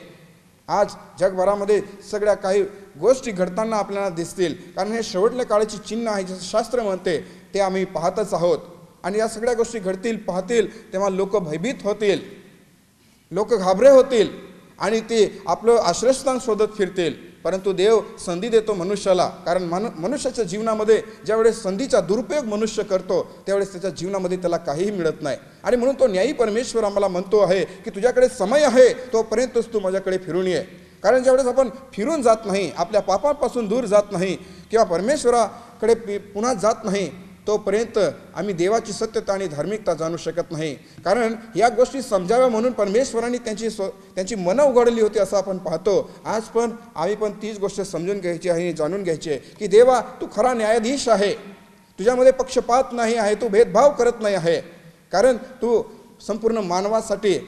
आज जगभरामध्ये सगळ्या काही गोष्टी घडताना आपल्याला दिसतील, कारण हे शेवटल्या काळाची चिन्ह आहे, जसं शास्त्र म्हणते ते आम्ही पाहतच आहोत. आणि या सगळ्या गोष्टी घडतील पाहतील तेव्हा लोक भयभीत होतील, लोक घाबरे होतील आणि ते आपलं आश्रयस्थान शोधत फिरतील. परंतु देव संधी देतो मनुष्याला, कारण मनुष्याच्या जीवनामध्ये ज्यावेळेस संधीचा दुरुपयोग मनुष्य करतो त्यावेळेस त्याच्या जीवनामध्ये त्याला काहीही मिळत नाही. आणि म्हणून तो न्यायी परमेश्वर आम्हाला म्हणतो आहे की तुझ्याकडे समय आहे तोपर्यंतच तू माझ्याकडे फिरून ये. कारण ज्यावेळेस आपण फिरून जात नाही, आपल्या पापापासून दूर जात नाही किंवा परमेश्वराकडे पुन्हा जात नाही, तोपर्यंत आम्ही देवाची सत्यता आणि धार्मिकता जाणू शकत नाही. कारण या गोष्टी समजाव्या म्हणून परमेश्वरांनी त्यांची मनं उघडली होती असं आपण पाहतो. आज पण आम्ही पण तीच गोष्ट समजून घ्यायची आहे, जाणून घ्यायची आहे की देवा तू खरा न्यायाधीश आहे, तुझ्यामध्ये पक्षपात नाही आहे, तू भेदभाव करत नाही आहे. कारण तू संपूर्ण मानवासाठी,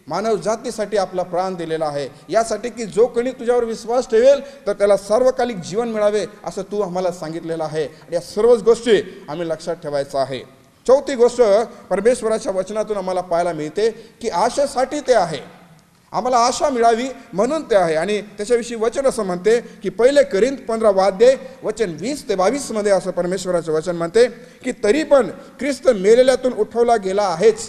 मानव जातीसाठी आपला प्राण दिलेला आहे, यासाठी की जो कोणी तुझ्यावर विश्वास ठेवेल तर त्याला सार्वकालिक जीवन मिळावे असं तू आम्हाला सांगितलेलं आहे. आणि या सर्वच गोष्टी आम्ही लक्षात ठेवायचं आहे. चौथी गोष्ट परमेश्वराच्या वचनातून आम्हाला पाहायला मिळते की आशेसाठी ते आहे, आम्हाला आशा मिळावी म्हणून ते आहे. आणि त्याच्याविषयी वचन असं म्हणते की 1 कोरिंथ 15 अध्याय वचन 20 ते 22 मध्ये असं परमेश्वराचं वचन म्हणते की तरी पण ख्रिस्त मेलेल्यातून उठवला गेला आहेच,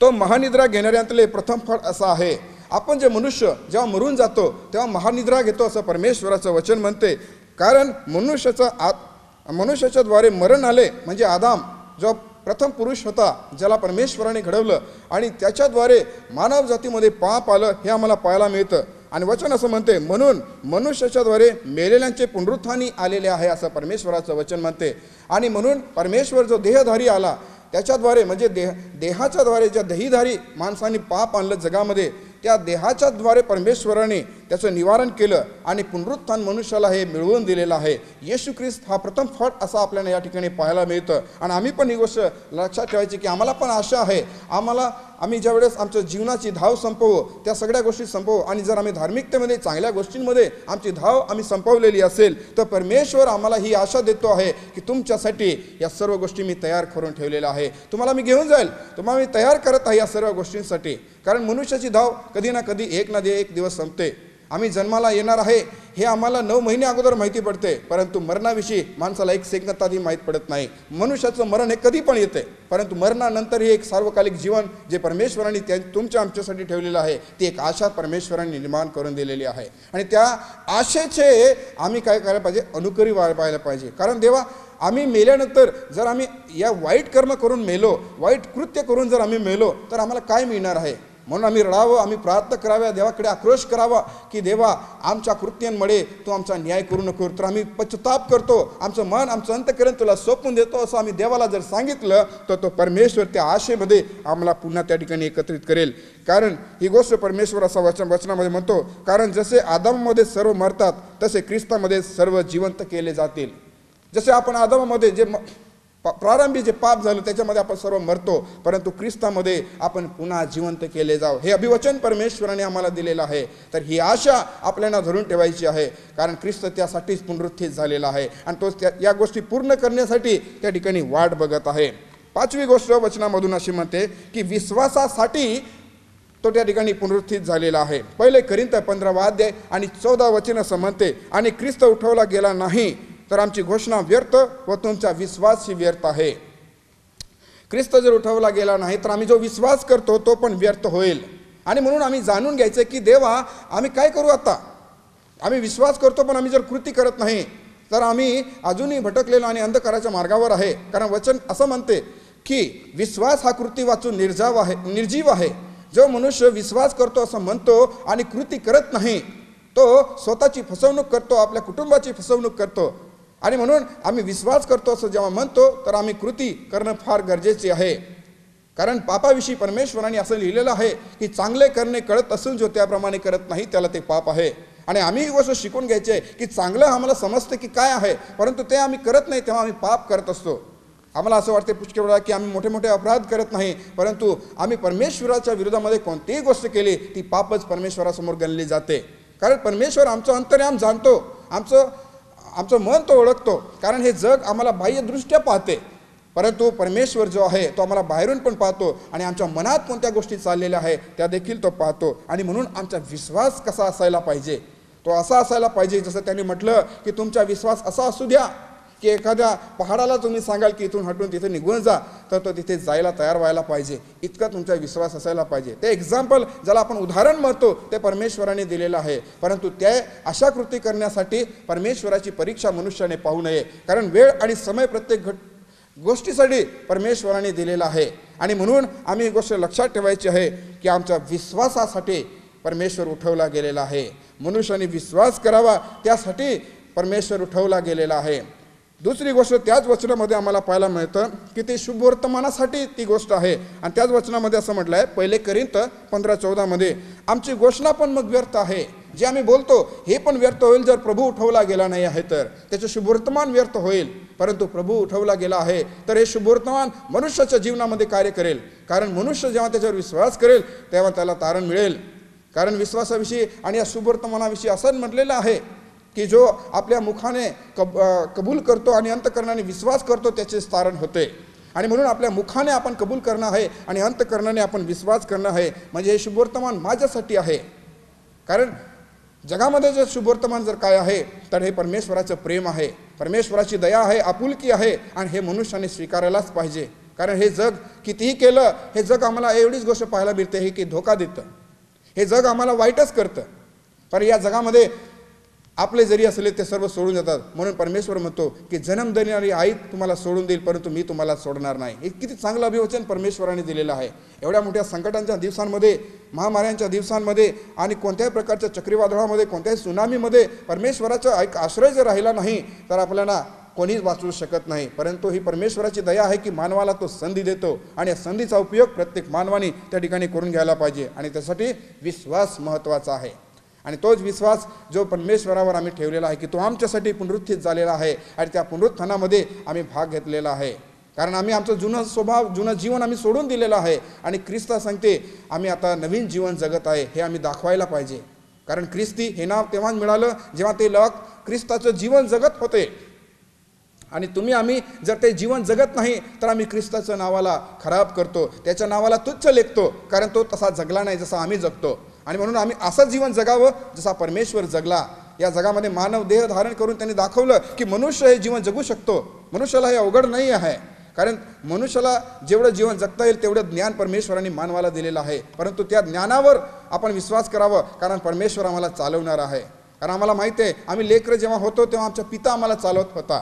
तो महानिद्रा घेणाऱ्यांतले प्रथम फळ असा आहे. आपण जे मनुष्य जेव्हा मरून जातो तेव्हा महानिद्रा घेतो असं परमेश्वराचं वचन म्हणते. कारण मनुष्याच्या द्वारे मरण आले, म्हणजे आदाम जो प्रथम पुरुष होता ज्याला परमेश्वराने घडवलं आणि त्याच्याद्वारे मानव जातीमध्ये पाप आलं हे आम्हाला पाहायला मिळतं. आणि वचन असं म्हणते म्हणून मनुष्याच्याद्वारे मेलेल्यांचे पुनरुत्थानी आलेले आहे असं परमेश्वराचं वचन म्हणते. आणि म्हणून परमेश्वर जो देहधारी आला त्याच्याद्वारे, म्हणजे देहाच्याद्वारे ज्या देहीधारी माणसांनी पाप आणलं जगामध्ये, त्या देहाच्याद्वारे परमेश्वराने त्याचं निवारण केलं आणि पुनरुत्थान मनुष्याला हे मिळवून दिलेलं आहे. येशू ख्रिस्त हा प्रथम फळ असं आपल्याला या ठिकाणी पाहायला मिळतं. आणि आम्ही पण ही गोष्ट लक्षात ठेवायची की आम्हाला पण आशा आहे, आम्हाला आम्ही ज्यावेळेस आमच्या जीवनाची धाव संपवू, त्या सगळ्या गोष्टी संपवू, आणि जर आम्ही धार्मिकतेमध्ये चांगल्या गोष्टींमध्ये आमची धाव आम्ही संपवलेली असेल, तर परमेश्वर आम्हाला ही आशा देतो आहे की तुमच्यासाठी या सर्व गोष्टी मी तयार करून ठेवलेल्या आहे, तुम्हाला मी घेऊन जाईल, तुम्हाला मी तयार करत आहे या सर्व गोष्टींसाठी. कारण मनुष्याची धाव कधी ना कधी एक दिवस संपते. आम्ही जन्माला येणार आहे हे आम्हाला 9 महिने अगोदर माहिती पडते, परंतु मरणाविषयी माणसाला एक सेकंदात आधी माहीत पडत नाही. मनुष्याचं मरण हे कधी पण येते, परंतु मरणानंतर हे एक सार्वकालिक जीवन जे परमेश्वरांनी तुमच्या आमच्यासाठी ठेवलेलं आहे, ती एक आशा परमेश्वरांनी निर्माण करून दिलेली आहे. आणि त्या आशेचे आम्ही काय करायला पाहिजे, अनुकरी व्हायला पाहिजे. कारण देवा, आम्ही मेल्यानंतर जर आम्ही या वाईट कर्म करून मेलो, वाईट कृत्य करून जर आम्ही मेलो, तर आम्हाला काय मिळणार आहे. म्हणून आम्ही रडावं, आम्ही प्रार्थना कराव्या, देवाकडे आक्रोश करावा की देवा, आमच्या कृत्यांमुळे तू आमचा न्याय करू नको. तर आम्ही पश्चाताप करतो, आमचं मन, आमचं अंतःकरण तुला सोपवून देतो, असं आम्ही देवाला जर सांगितलं, तर तो परमेश्वर त्या आशेमध्ये आम्हाला पुन्हा त्या ठिकाणी एकत्रित करेल. कारण ही गोष्ट परमेश्वर असा वचनामध्ये म्हणतो, कारण जसे आदाममध्ये सर्व मरतात, तसे ख्रिस्तामध्ये सर्व जिवंत केले जातील. जसे आपण आदामामध्ये जे प्रारंभी जे पाप झालं त्याच्यामध्ये आपण सर्व मरतो, परंतु ख्रिस्तामध्ये आपण पुन्हा जिवंत केले जाऊ, हे अभिवचन परमेश्वराने आम्हाला दिलेलं आहे. तर ही आशा आपल्याला धरून ठेवायची आहे, कारण ख्रिस्त त्यासाठीच पुनरुत्थित झालेला आहे आणि तो या गोष्टी पूर्ण करण्यासाठी त्या ठिकाणी वाट बघत आहे. 5वी गोष्ट वचनामधून अशी म्हणते की विश्वासासाठी तो त्या ठिकाणी पुनरुत्थित झालेला आहे. 1 कोरिंथ 15 अध्याय आणि 14 वचन असं म्हणते, आणि ख्रिस्त उठवला गेला नाही तर आमची घोषणा व्यर्थ व तुमचा विश्वासही व्यर्थ आहे. ख्रिस्त जर उठवला गेला नाही तर आम्ही जो विश्वास करतो तो पण व्यर्थ होईल. आणि म्हणून आम्ही जाणून घ्यायचं की देवा, आम्ही काय करू आता. आम्ही विश्वास करतो पण आम्ही जर कृती करत नाही तर आम्ही अजूनही भटकलेलो आणि अंधकाराच्या मार्गावर आहे. कारण वचन असं म्हणते की विश्वास हा कृती वाचून निर्जीव आहे. जो मनुष्य विश्वास करतो असं म्हणतो आणि कृती करत नाही, तो स्वतःची फसवणूक करतो, आपल्या कुटुंबाची फसवणूक करतो. आणि म्हणून आम्ही विश्वास करतो असं जेव्हा म्हणतो, तर आम्ही कृती करणं फार गरजेचे आहे. कारण पापाविषयी परमेश्वराने असं लिहिलेलं आहे की चांगले करणे कळत असून जो त्याप्रमाणे करत नाही त्याला ते पाप आहे. आणि आम्ही ही गोष्ट शिकून घ्यायची आहे की चांगलं आम्हाला समजते की काय आहे, परंतु ते आम्ही करत नाही, तेव्हा आम्ही पाप करत असतो. आम्हाला असं वाटते पुष्कळ वेळा की आम्ही मोठे मोठे अपराध करत नाही, परंतु आम्ही परमेश्वराच्या विरोधामध्ये कोणतीही गोष्ट केली ती पापच परमेश्वरासमोर गणली जाते. कारण परमेश्वर आमचं अंतर्याम जाणतो, आमचं मन तो ओळखतो. कारण हे जग आम्हाला बाह्यदृष्ट्या पाहते, परंतु परमेश्वर जो आहे तो आम्हाला बाहेरून पण पाहतो आणि आमच्या मनात कोणत्या गोष्टी चाललेल्या आहेत त्या देखील तो पाहतो. आणि म्हणून आमचा विश्वास कसा असायला पाहिजे, तो असा असायला पाहिजे जसं त्यांनी म्हटलं की तुमचा विश्वास असा असू द्या की एखाद्या पहाडाला तुम्ही सांगाल की इथून हटून तिथे निघून जा, तर तो तिथे जायला तयार व्हायला पाहिजे. इतका तुमचा विश्वास असायला पाहिजे. ते एक्झाम्पल ज्याला आपण उदाहरण म्हणतो ते परमेश्वराने दिलेलं आहे. परंतु त्या अशा कृती करण्यासाठी परमेश्वराची परीक्षा मनुष्याने पाहू नये. कारण वेळ आणि समय प्रत्येक गोष्टीसाठी परमेश्वराने दिलेला आहे. आणि म्हणून आम्ही ही गोष्ट लक्षात ठेवायची आहे की आमच्या विश्वासासाठी परमेश्वर उठवला गेलेला आहे. मनुष्याने विश्वास करावा त्यासाठी परमेश्वर उठवला गेलेला आहे. दुसरी गोष्ट त्याच वचनामध्ये आम्हाला पाहायला मिळतं की ते शुभ वर्तमानासाठी ती गोष्ट आहे. आणि त्याच वचनामध्ये असं म्हटलं आहे 1 कोरिंथ 15:14 मध्ये, आमची घोषणा पण मग व्यर्थ आहे. जे आम्ही बोलतो हे पण व्यर्थ होईल जर प्रभू उठवला गेला नाही आहे तर. त्याचं शुभवर्तमान व्यर्थ होईल. परंतु प्रभू उठवला गेला आहे तर हे शुभवर्तमान मनुष्याच्या जीवनामध्ये कार्य करेल. कारण मनुष्य जेव्हा त्याच्यावर विश्वास करेल तेव्हा त्याला तारण मिळेल. कारण विश्वासाविषयी आणि या शुभवर्तमानाविषयी असं म्हटलेलं आहे की जो आपल्या मुखाने कबूल करतो आणि अंतःकरणाने विश्वास करतो त्याचे तारण होते. आणि म्हणून आपल्या मुखाने आपण कबूल करणं आहे आणि अंतःकरणाने आपण विश्वास करणं आहे. म्हणजे हे शुभवर्तमान माझ्यासाठी आहे. कारण जगामध्ये जर शुभवर्तमान जर काय आहे तर हे परमेश्वराचं प्रेम आहे, परमेश्वराची दया आहे, आपुलकी आहे. आणि हे मनुष्याने स्वीकारायलाच पाहिजे. कारण हे जग कितीही केलं, हे जग आम्हाला एवढीच गोष्ट पाहायला मिळते हे की धोका देतं. हे जग आम्हाला वाईटच करतं. पण या जगामध्ये आपले जरी असले ते सर्व सोडून जातात. म्हणून परमेश्वर म्हणतो की जन्म देणारी आई तुम्हाला सोडून देईल परंतु मी तुम्हाला सोडणार नाही. हे किती चांगलं अभिवचन परमेश्वराने दिलेलं आहे. एवढ्या मोठ्या संकटांच्या दिवसांमध्ये, महामाऱ्यांच्या दिवसांमध्ये आणि कोणत्याही प्रकारच्या चक्रीवादळामध्ये, कोणत्याही सुनामीमध्ये परमेश्वराचा एक आश्रय जर राहिला नाही तर आपल्याला कोणीच वाचवू शकत नाही. परंतु ही परमेश्वराची दया आहे की मानवाला तो संधी देतो आणि या संधीचा उपयोग प्रत्येक मानवाने त्या ठिकाणी करून घ्यायला पाहिजे. आणि त्यासाठी विश्वास महत्त्वाचा आहे. आणि तोच विश्वास जो परमेश्वरावर आम्ही ठेवलेला आहे की तो आमच्यासाठी पुनरुत्थित झालेला आहे आणि त्या पुनरुत्थानामध्ये आम्ही भाग घेतलेला आहे. कारण आम्ही आमचं जुनं स्वभाव जुनं जीवन आम्ही सोडून दिलेलं आहे आणि ख्रिस्त सांगते आम्ही आता नवीन जीवन जगत आहे हे आम्ही दाखवायला पाहिजे. कारण ख्रिस्ती हे नाव तेव्हाच मिळालं जेव्हा ते लोक ख्रिस्ताचं जीवन जगत होते. आणि आम्ही जर ते जीवन जगत नाही तर आम्ही ख्रिस्ताचं नावाला खराब करतो, त्याच्या नावाला तुच्छ लेखतो, कारण तो तसा जगला नाही जसा आम्ही जगतो. आणि म्हणून आम्ही असं जीवन जगावं जसा परमेश्वर जगला. या जगामध्ये मानव देह धारण करून त्यांनी दाखवलं की मनुष्य हे जीवन जगू शकतो. मनुष्याला हे अवघड नाही आहे, कारण मनुष्याला जेवढं जीवन जगता येईल तेवढं ज्ञान परमेश्वराने मानवाला दिलेलं आहे. परंतु त्या ज्ञानावर आपण विश्वास करावा, कारण परमेश्वर आम्हाला चालवणार आहे. कारण आम्हाला माहिती आहे आम्ही लेकरं जेव्हा होतो तेव्हा आमचा पिता आम्हाला चालवत होता.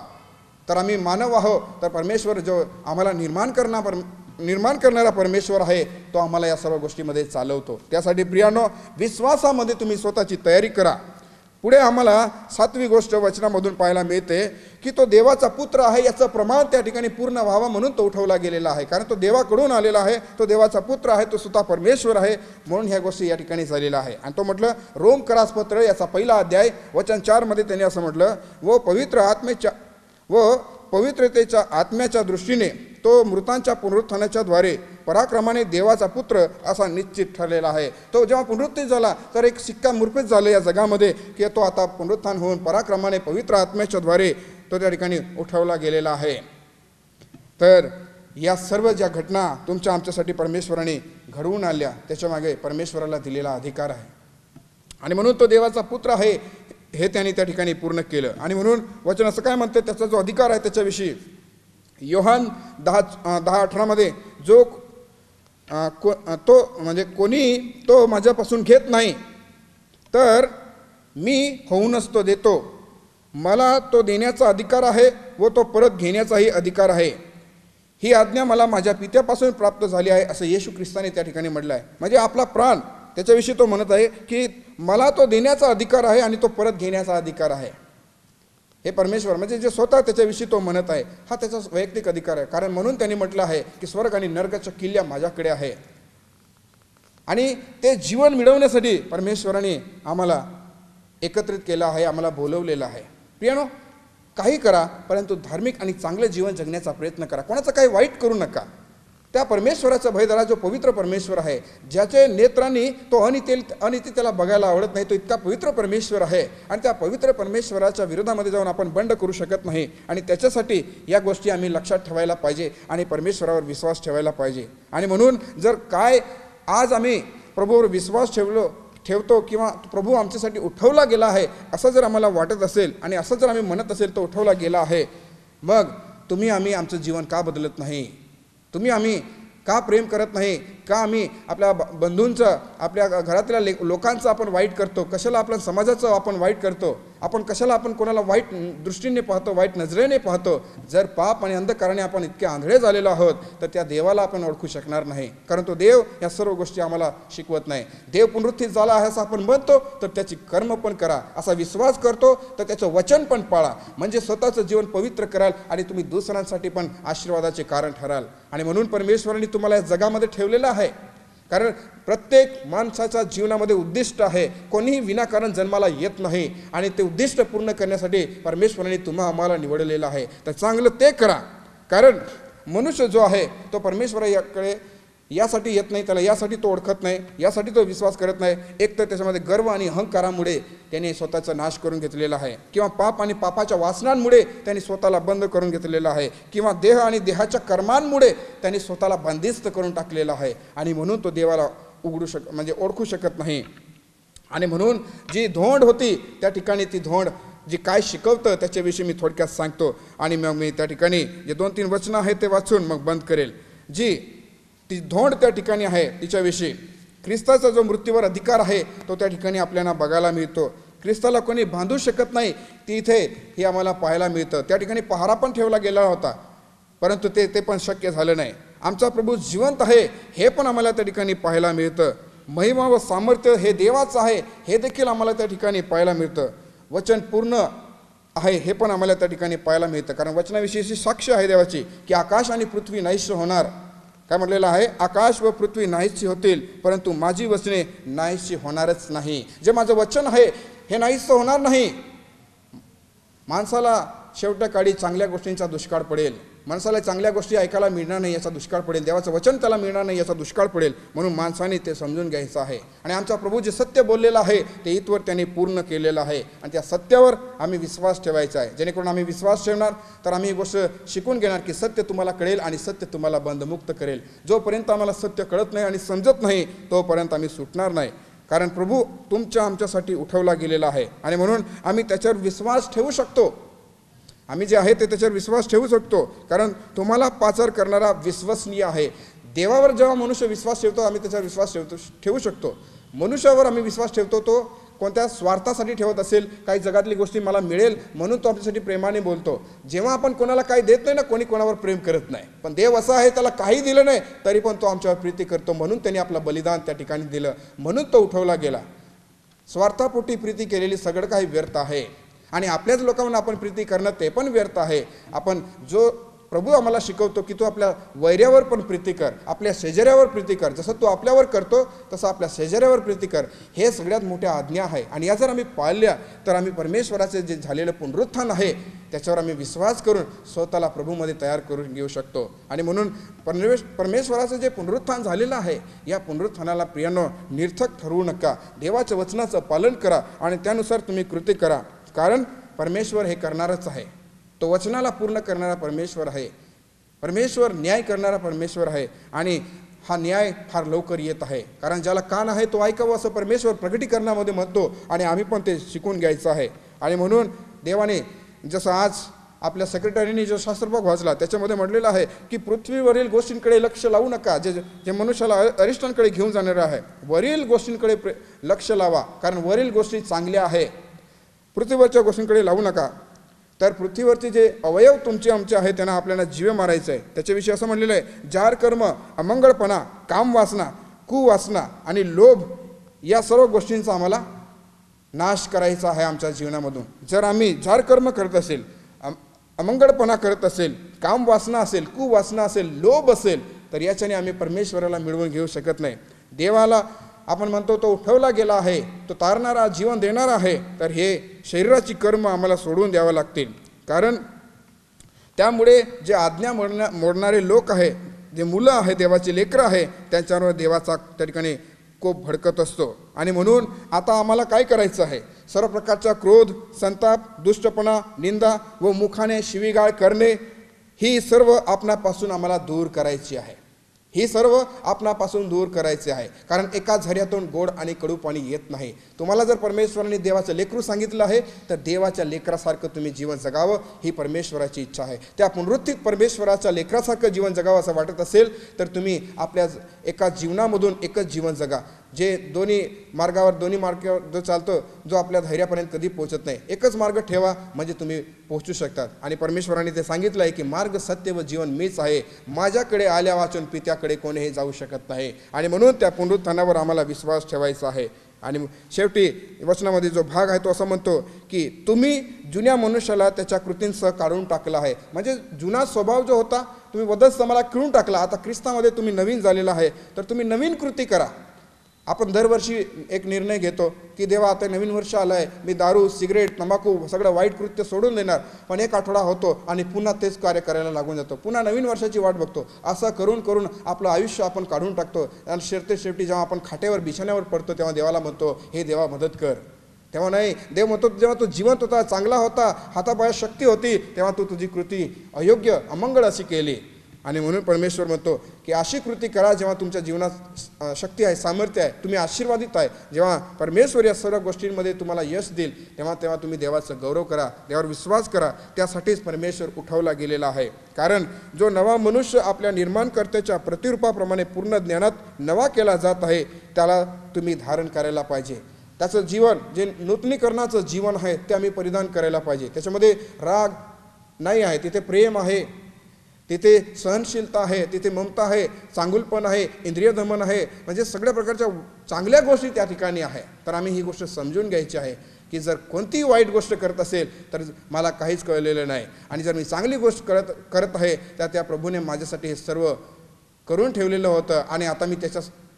तर आम्ही मानव आहोत, तर परमेश्वर जो आम्हाला निर्माण करणारा परमेश्वर आहे तो आम्हाला या सर्व गोष्टीमध्ये चालवतो. त्यासाठी प्रियानो, विश्वासामध्ये तुम्ही स्वतःची तयारी करा. पुढे आम्हाला 7वी गोष्ट वचनामधून पाहायला मिळते की तो देवाचा पुत्र आहे याचं प्रमाण त्या ठिकाणी पूर्ण व्हावं म्हणून तो उठवला गेलेला आहे. कारण तो देवाकडून आलेला आहे, तो देवाचा पुत्र आहे, तो स्वतः परमेश्वर आहे, म्हणून ह्या गोष्टी या ठिकाणी झालेल्या आहे. आणि तो म्हटलं रोमकरास पत्र याचा 1 अध्याय वचन 4 मध्ये त्यांनी असं म्हटलं, व पवित्रतेच्या आत्म्याच्या दृष्टीने तो मृतांच्या पुनरुत्थानाच्या द्वारे पराक्रमाने देवाचा पुत्र असा निश्चित ठरलेला आहे. तो जेव्हा पुनरुत्थित झाला तर एक शिक्कामोर्तब झालं या जगामध्ये की तो आता पुनरुत्थान होऊन पराक्रमाने पवित्र आत्म्याच्या द्वारे तो त्या ठिकाणी उठवला गेलेला आहे. तर या सर्व ज्या घटना तुमच्या आमच्यासाठी परमेश्वराने घडवून आणल्या त्याच्यामागे परमेश्वराला दिलेला अधिकार आहे. आणि म्हणून तो देवाचा पुत्र आहे हे त्यांनी त्या ठिकाणी पूर्ण केलं. आणि म्हणून वचन असं काय म्हणतं, त्याचा जो अधिकार आहे त्याच्याविषयी योहान 10:18 मध्ये तो म्हणजे कोणी तो माझ्यापासून घेत नाही तर मी होऊनच तो देतो. मला तो देण्याचा अधिकार आहे व तो परत घेण्याचाही अधिकार आहे. ही आज्ञा मला माझ्या पित्यापासून प्राप्त झाली आहे असं येशू ख्रिस्ताने त्या ठिकाणी म्हटलं आहे. म्हणजे आपला प्राण त्याच्याविषयी तो म्हणत आहे की मला तो देण्याचा अधिकार आहे आणि तो परत घेण्याचा अधिकार आहे. हे परमेश्वर म्हणजे जे स्वतः त्याच्याविषयी तो म्हणत आहे हा त्याचा वैयक्तिक अधिकार आहे. कारण म्हणून त्यांनी म्हटलं आहे की स्वर्ग आणि नरकाच्या किल्ल्या माझ्याकडे आहे. आणि ते जीवन मिळवण्यासाठी परमेश्वराने आम्हाला एकत्रित केलं आहे, आम्हाला बोलवलेलं आहे. प्रियानो, काही करा परंतु धार्मिक आणि चांगलं जीवन जगण्याचा प्रयत्न करा. कोणाचं काही वाईट करू नका. त्या परमेश्वराचा भय धरा जो पवित्र परमेश्वर आहे, ज्याचे नेत्रांनी तो अनिती त्याला बघायला आवडत नाही. तो इतका पवित्र परमेश्वर आहे आणि त्या पवित्र परमेश्वराच्या विरोधामध्ये जाऊन आपण बंड करू शकत नाही. आणि त्याच्यासाठी या गोष्टी आम्ही लक्षात ठेवायला पाहिजे आणि परमेश्वरावर विश्वास ठेवायला पाहिजे. आणि म्हणून जर काय आज आम्ही प्रभूवर विश्वास ठेवतो किंवा प्रभू आमच्यासाठी उठवला गेला आहे असं जर आम्हाला वाटत असेल आणि असं जर आम्ही म्हणत असेल तो उठवला गेला आहे, मग आम्ही आमचं जीवन का बदलत नाही? आम्ही का प्रेम करत नाही? का आम्ही आपल्या बंधूंचं आपल्या घरातल्या लोकांचं आपण वाईट करतो? कशाला आपल्या समाजाचं आपण वाईट करतो? कशाला आपण कोणाला वाईट दृष्टीने पाहतो, वाईट नजरेने पाहतो? जर पाप आणि अंधकाराने आपण इतके आंधळे झालेलो आहोत तर त्या देवाला आपण ओळखू शकणार नाही. कारण तो देव या सर्व गोष्टी आम्हाला शिकवत नाही. देव पुनरुत्थित झाला आहे असं आपण म्हणतो तर त्याची कर्म पण करा, असा विश्वास करतो तर त्याचं वचन पण पाळा, म्हणजे स्वतःचं जीवन पवित्र कराल आणि तुम्ही दुसऱ्यांसाठी पण आशीर्वादाचे कारण ठराल. आणि म्हणून परमेश्वराने तुम्हाला या जगामध्ये ठेवलेलं आहे. कारण प्रत्येक माणसाच्या जीवनामध्ये उद्दिष्ट आहे. कोणीही विनाकारण जन्माला येत नाही आणि ते उद्दिष्ट पूर्ण करण्यासाठी परमेश्वराने आम्हाला निवडलेलं आहे. तर चांगलं ते करा. कारण मनुष्य जो आहे तो परमेश्वराकडे यासाठी येत नाही, त्याला यासाठी तो ओळखत नाही, यासाठी तो विश्वास करत नाही. एक तर त्याच्यामध्ये गर्व आणि अहंकारामुळे त्याने स्वतःचा नाश करून घेतलेला आहे, किंवा पाप आणि पापाच्या वासनांमुळे त्यांनी स्वतःला बंद करून घेतलेलं आहे, किंवा देह आणि देहाच्या कर्मांमुळे त्यांनी स्वतःला बंदिस्त करून टाकलेलं आहे. आणि म्हणून तो देवाला ओळखू शकत नाही. आणि म्हणून जी धोंड होती त्या ठिकाणी ती धोंड जी काय शिकवतं त्याच्याविषयी मी थोडक्यात सांगतो आणि मग मी त्या ठिकाणी जे 2-3 वचनं आहेत ते वाचून मग बंद करेल. ती धोंड त्या ठिकाणी आहे तिच्याविषयी ख्रिस्ताचा जो मृत्यूवर अधिकार आहे तो त्या ठिकाणी आपल्याला बघायला मिळतो. ख्रिस्ताला कोणी बांधू शकत नाही तिथे हे आम्हाला पाहायला मिळतं. त्या ठिकाणी पहारा पण ठेवला गेला होता परंतु ते पण शक्य झालं नाही. आमचा प्रभू जिवंत आहे हे पण आम्हाला त्या ठिकाणी पाहायला मिळतं. महिमा व सामर्थ्य हे देवाचं आहे हे देखील आम्हाला त्या ठिकाणी पाहायला मिळतं. वचन पूर्ण आहे हे पण आम्हाला त्या ठिकाणी पाहायला मिळतं. कारण वचनाविषयीची साक्ष आहे देवाची की आकाश आणि पृथ्वी नाहीशी होणार. काय म्हटलेलं आहे? आकाश व पृथ्वी नाहीशी होतील परंतु माझी वचने नाहीशी होणारच नाही. जे माझं वचन आहे हे नाहीसं होणार नाही. माणसाला शेवटच्या काळी चांगल्या गोष्टींचा दुष्काळ पडेल, माणसाला चांगल्या गोष्टी ऐकायला मिळणार नाही याचा दुष्काळ पडेल, देवाचं वचन त्याला मिळणार नाही याचा दुष्काळ पडेल. म्हणून माणसाने ते समजून घ्यायचं आहे. आणि आमचा प्रभू जे सत्य बोललेलं आहे ते इथवर त्यांनी पूर्ण केलेलं आहे आणि त्या सत्यावर आम्ही विश्वास ठेवायचा आहे. जेणेकरून आम्ही विश्वास ठेवणार तर आम्ही ही गोष्ट शिकून घेणार की सत्य तुम्हाला कळेल आणि सत्य तुम्हाला बंधमुक्त करेल. जोपर्यंत आम्हाला सत्य कळत नाही आणि समजत नाही तोपर्यंत आम्ही सुटणार नाही. कारण प्रभू आमच्यासाठी उठवला गेलेला आहे आणि म्हणून आम्ही त्याच्यावर विश्वास ठेवू शकतो. आम्ही जे आहे ते त्याच्यावर विश्वास ठेवू शकतो. कारण तुम्हाला पाचार करणारा विश्वसनीय आहे. देवावर जेव्हा मनुष्य विश्वास ठेवतो आम्ही त्याच्यावर विश्वास ठेवू शकतो. मनुष्यावर आम्ही विश्वास ठेवतो तो कोणत्या स्वार्थासाठी ठेवत असेल, काही जगातली गोष्टी मला मिळेल म्हणून तो आपल्यासाठी प्रेमाने बोलतो. जेव्हा आपण कोणाला काही देत नाही ना, कोणी कोणावर प्रेम करत नाही. पण देव असा आहे त्याला काही दिलं नाही तरी पण तो आमच्यावर प्रीती करतो. म्हणून त्यांनी आपलं बलिदान त्या ठिकाणी दिलं, म्हणून तो उठवला गेला. स्वार्थापोटी प्रीती केलेली सगळं काही व्यर्थ आहे आणि आपल्याच लोकांना आपण प्रीती करणं ते पण व्यर्थ आहे. आपण जो प्रभू आम्हाला शिकवतो की तू आपल्या वैऱ्यावर पण प्रीती कर, आपल्या शेजाऱ्यावर प्रीती कर, जसं तू आपल्यावर करतो तसं आपल्या शेजाऱ्यावर प्रीती कर, हे सगळ्यात मोठ्या आज्ञा आहे. आणि या जर आम्ही पाळल्या तर आम्ही परमेश्वराचे जे झालेलं पुनरुत्थान आहे त्याच्यावर आम्ही विश्वास करून स्वतःला प्रभूमध्ये तयार करून घेऊ शकतो. आणि म्हणून परमेश्वराचं जे पुनरुत्थान झालेलं आहे या पुनरुत्थानाला प्रियानो निर्थक ठरवू नका. देवाच्या वचनाचं पालन करा आणि त्यानुसार तुम्ही कृती करा. कारण परमेश्वर हे करणारच आहे. तो वचनाला पूर्ण करणारा परमेश्वर आहे. परमेश्वर न्याय करणारा परमेश्वर आहे आणि हा न्याय फार लवकर येत आहे. कारण ज्याला कान आहे तो ऐकावं असं परमेश्वर प्रगटीकरणामध्ये म्हणतो आणि आम्ही पण ते शिकून घ्यायचं आहे. आणि म्हणून देवाने जसं आज आपल्या सेक्रेटरीने जो शास्त्रभाग वाचला त्याच्यामध्ये म्हटलेलं आहे की पृथ्वीवरील गोष्टींकडे लक्ष लावू नका जे मनुष्याला अरिष्टांकडे घेऊन जाणार आहे. वरील गोष्टींकडे लक्ष लावा कारण वरील गोष्टी चांगल्या आहे. पृथ्वीवरच्या गोष्टींकडे लावू नका. तर पृथ्वीवरचे जे अवयव तुमचे आमचे आहेत त्यांना आपल्याला जीव मारायचं आहे. त्याच्याविषयी असं म्हणलेलं आहे, जार कर्म, अमंगळपणा, काम वासना, कुवासना आणि लोभ या सर्व गोष्टींचा आम्हाला नाश करायचा आहे आमच्या जीवनामधून. जर आम्ही जार कर्म करत असेल, अमंगळपणा करत असेल, काम वासना असेल, कुवासना असेल, लोभ असेल तर याच्याने आम्ही परमेश्वराला मिळवून घेऊ शकत नाही. देवाला आपण म्हणतो तो उठवला गेला आहे, तो तारणारा, जीवन देणारा आहे. तर हे शरीराची कर्म आम्हाला सोडून द्यावं लागतील. कारण त्यामुळे जे आज्ञा मोडणारे लोक आहे, जे मुलं आहे, देवाची लेकरं आहे, त्यांच्यावर देवाचा त्या ठिकाणी कोप भडकत असतो. आणि म्हणून आता आम्हाला काय करायचं आहे? सर्व प्रकारचा क्रोध, संताप, दुष्टपणा, निंदा व मुखाने शिवीगाळ करणे ही सर्व आपणापासून आम्हाला दूर करायची आहे. ही सर्व आपणापासून दूर करायचे आहे. कारण एका झऱ्यातून गोड आणि कडू पाणी येत नाही. तुम्हाला जर परमेश्वराने देवाचं लेकरू सांगितलं आहे तर देवाच्या लेकरासारखं तुम्ही जीवन जगावं ही परमेश्वराची इच्छा आहे. त्या पुनरुत्थित परमेश्वराच्या लेकरासारखं जीवन जगावं असं वाटत असेल तर तुम्ही आपल्या एका जीवनामधून एकच जीवन जगा जे दोन्ही मार्गावर जो चालतो, जो आपल्या धैर्यापर्यंत कधी पोहोचत नाही. एकच मार्ग ठेवा म्हणजे तुम्ही पोहोचू शकतात. आणि परमेश्वराने ते सांगितलं आहे की मार्ग, सत्य व जीवन मीच आहे, माझ्याकडे आल्या वाचून पित्याकडे कोणीही जाऊ शकत नाही. आणि म्हणून त्या पुनरुत्थानावर आम्हाला विश्वास ठेवायचा आहे. आणि शेवटी वचनामध्ये जो भाग आहे तो असं म्हणतो की तुम्ही जुन्या मनुष्याला त्याच्या कृतींसह काढून टाकला आहे. म्हणजे जुना स्वभाव जो होता तुम्ही वधस्तंभाला खिळून टाकला. आता ख्रिस्तामध्ये तुम्ही नवीन झालेला आहे तर तुम्ही नवीन कृती करा. आपण दरवर्षी एक निर्णय घेतो की देवा आता नवीन वर्ष आलं आहे, मी दारू, सिगरेट, तंबाखू सगळं वाईट कृत्य सोडून देणार. पण एक आठवडा होतो आणि पुन्हा तेच कार्य करायला लागून जातो. पुन्हा नवीन वर्षाची वाट बघतो. असं करून करून आपलं आयुष्य आपण काढून टाकतो. आणि शेवटी जेव्हा आपण खाट्यावर, बिछाण्यावर पडतो तेव्हा देवाला म्हणतो हे देवा मदत कर. तेव्हा नाही, देव म्हणतो जेव्हा तू जिवंत होता, चांगला होता, हातापायात शक्ती होती तेव्हा तू तुझी कृती अयोग्य, अमंगळ अशी केली. आणि म्हणून परमेश्वर म्हणतो की अशी कृती करा जेव्हा तुमच्या जीवनात शक्ती आहे, सामर्थ्य आहे, तुम्ही आशीर्वादित आहे. जेव्हा परमेश्वर या सर्व गोष्टींमध्ये तुम्हाला यश देईल तेव्हा तुम्ही देवाचं गौरव करा, देवावर विश्वास करा. त्यासाठीच परमेश्वर उठवला गेलेला आहे. कारण जो नवा मनुष्य आपल्या निर्माणकर्त्याच्या प्रतिरूपाप्रमाणे पूर्ण ज्ञानात नवा केला जात आहे त्याला तुम्ही धारण करायला पाहिजे. त्याचं जीवन जे नूतनीकरणाचं जीवन आहे ते आम्ही परिधान करायला पाहिजे. त्याच्यामध्ये राग नाही आहे, तिथे प्रेम आहे, तिथे सहनशीलता आहे, तिथे ममता आहे, चांगुलपण आहे, इंद्रिय दमन आहे. म्हणजे सगळ्या प्रकारच्या चांगल्या गोष्टी त्या ठिकाणी आहे. तर आम्ही ही गोष्ट समजून घ्यायची आहे की जर कोणतीही वाईट गोष्ट करत असेल तर मला काहीच कळलेलं नाही. आणि जर मी चांगली गोष्ट करत आहे तर त्या प्रभूने माझ्यासाठी हे सर्व करून ठेवलेलं होतं आणि आता मी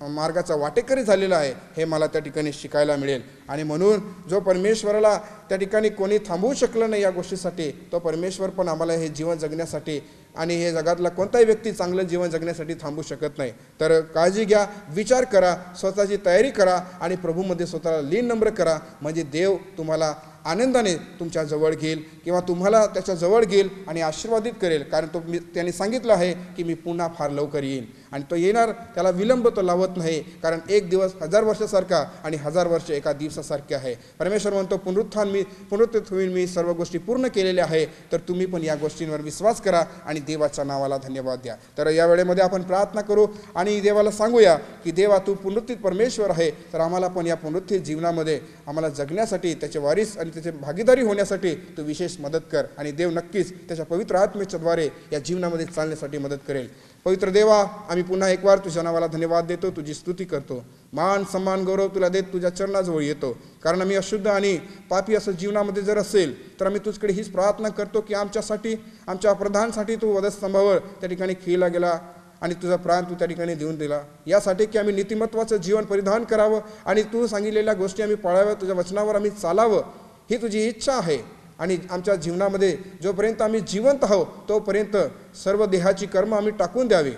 मार्गाचा वाटेकरी झालेला आहे हे मला त्या ठिकाणी शिकायला मिळेल. आणि म्हणून जो परमेश्वराला त्या ठिकाणी कोणी थांबवू शकलं नाही या गोष्टीसाठी, तो परमेश्वर पण आम्हाला हे जीवन जगण्यासाठी आणि हे जगातला कोणताही व्यक्ती चांगलं जीवन जगण्यासाठी थांबू शकत नाही. तर काळजी घ्या, विचार करा, स्वतःची तयारी करा आणि प्रभूमध्ये स्वतःला लीन नम्र करा. म्हणजे देव तुम्हाला आनंदाने तुमच्या जवळ घेईल किंवा तुम्हाला त्याच्या जवळ घेईल आणि आशीर्वादित करेल. कारण त्याने सांगितलं आहे की मी पुन्हा फार लवकर येईन आणि तो येणार, त्याला विलंब तो लावत नाही. कारण एक दिवस 1000 वर्षासारखा आणि 1000 वर्ष एका दिवसासारखे आहे. परमेश्वर म्हणतो पुनरुत्थित होईल, मी सर्व गोष्टी पूर्ण केलेल्या आहे. तर तुम्ही पण या गोष्टींवर विश्वास करा आणि देवाच्या नावाला धन्यवाद द्या. तर या वेळेमध्ये आपण प्रार्थना करू आणि देवाला सांगूया की देवा तू पुनरुत्थित परमेश्वर आहे, तर आम्हाला पण या पुनरुत्थित जीवनामध्ये आम्हाला जगण्यासाठी, त्याचे वारीस आणि त्याचे भागीदारी होण्यासाठी तू विशेष मदत कर. आणि देव नक्कीच त्याच्या पवित्र आत्म्याच्याद्वारे या जीवनामध्ये चालण्यासाठी मदत करेल. पवित्र देवा, आम्ही पुन्हा एक वार तुझ्या नावाला धन्यवाद देतो, तुझी स्तुती करतो, मान सन्मान गौरव तुला देत तुझ्या चरणाजवळ येतो. कारण आम्ही अशुद्ध आणि पापी असं जीवनामध्ये जर असेल तर आम्ही तुझकडे हीच प्रार्थना करतो की आमच्यासाठी, आमच्या अपराधांसाठी तू वधस्तंभावर त्या ठिकाणी खेळला गेला आणि तुझा प्राण तू त्या ठिकाणी देऊन दिला, यासाठी की आम्ही नीतिमत्वाचं जीवन परिधान करावं आणि तू सांगितलेल्या गोष्टी आम्ही पाळाव्या, तुझ्या वचनावर आम्ही चालावं, ही तुझी इच्छा आहे. आणि आमच्या जीवनामध्ये जोपर्यंत आम्ही जिवंत आहोत तोपर्यंत सर्व देहाची कर्म आम्ही टाकून द्यावी.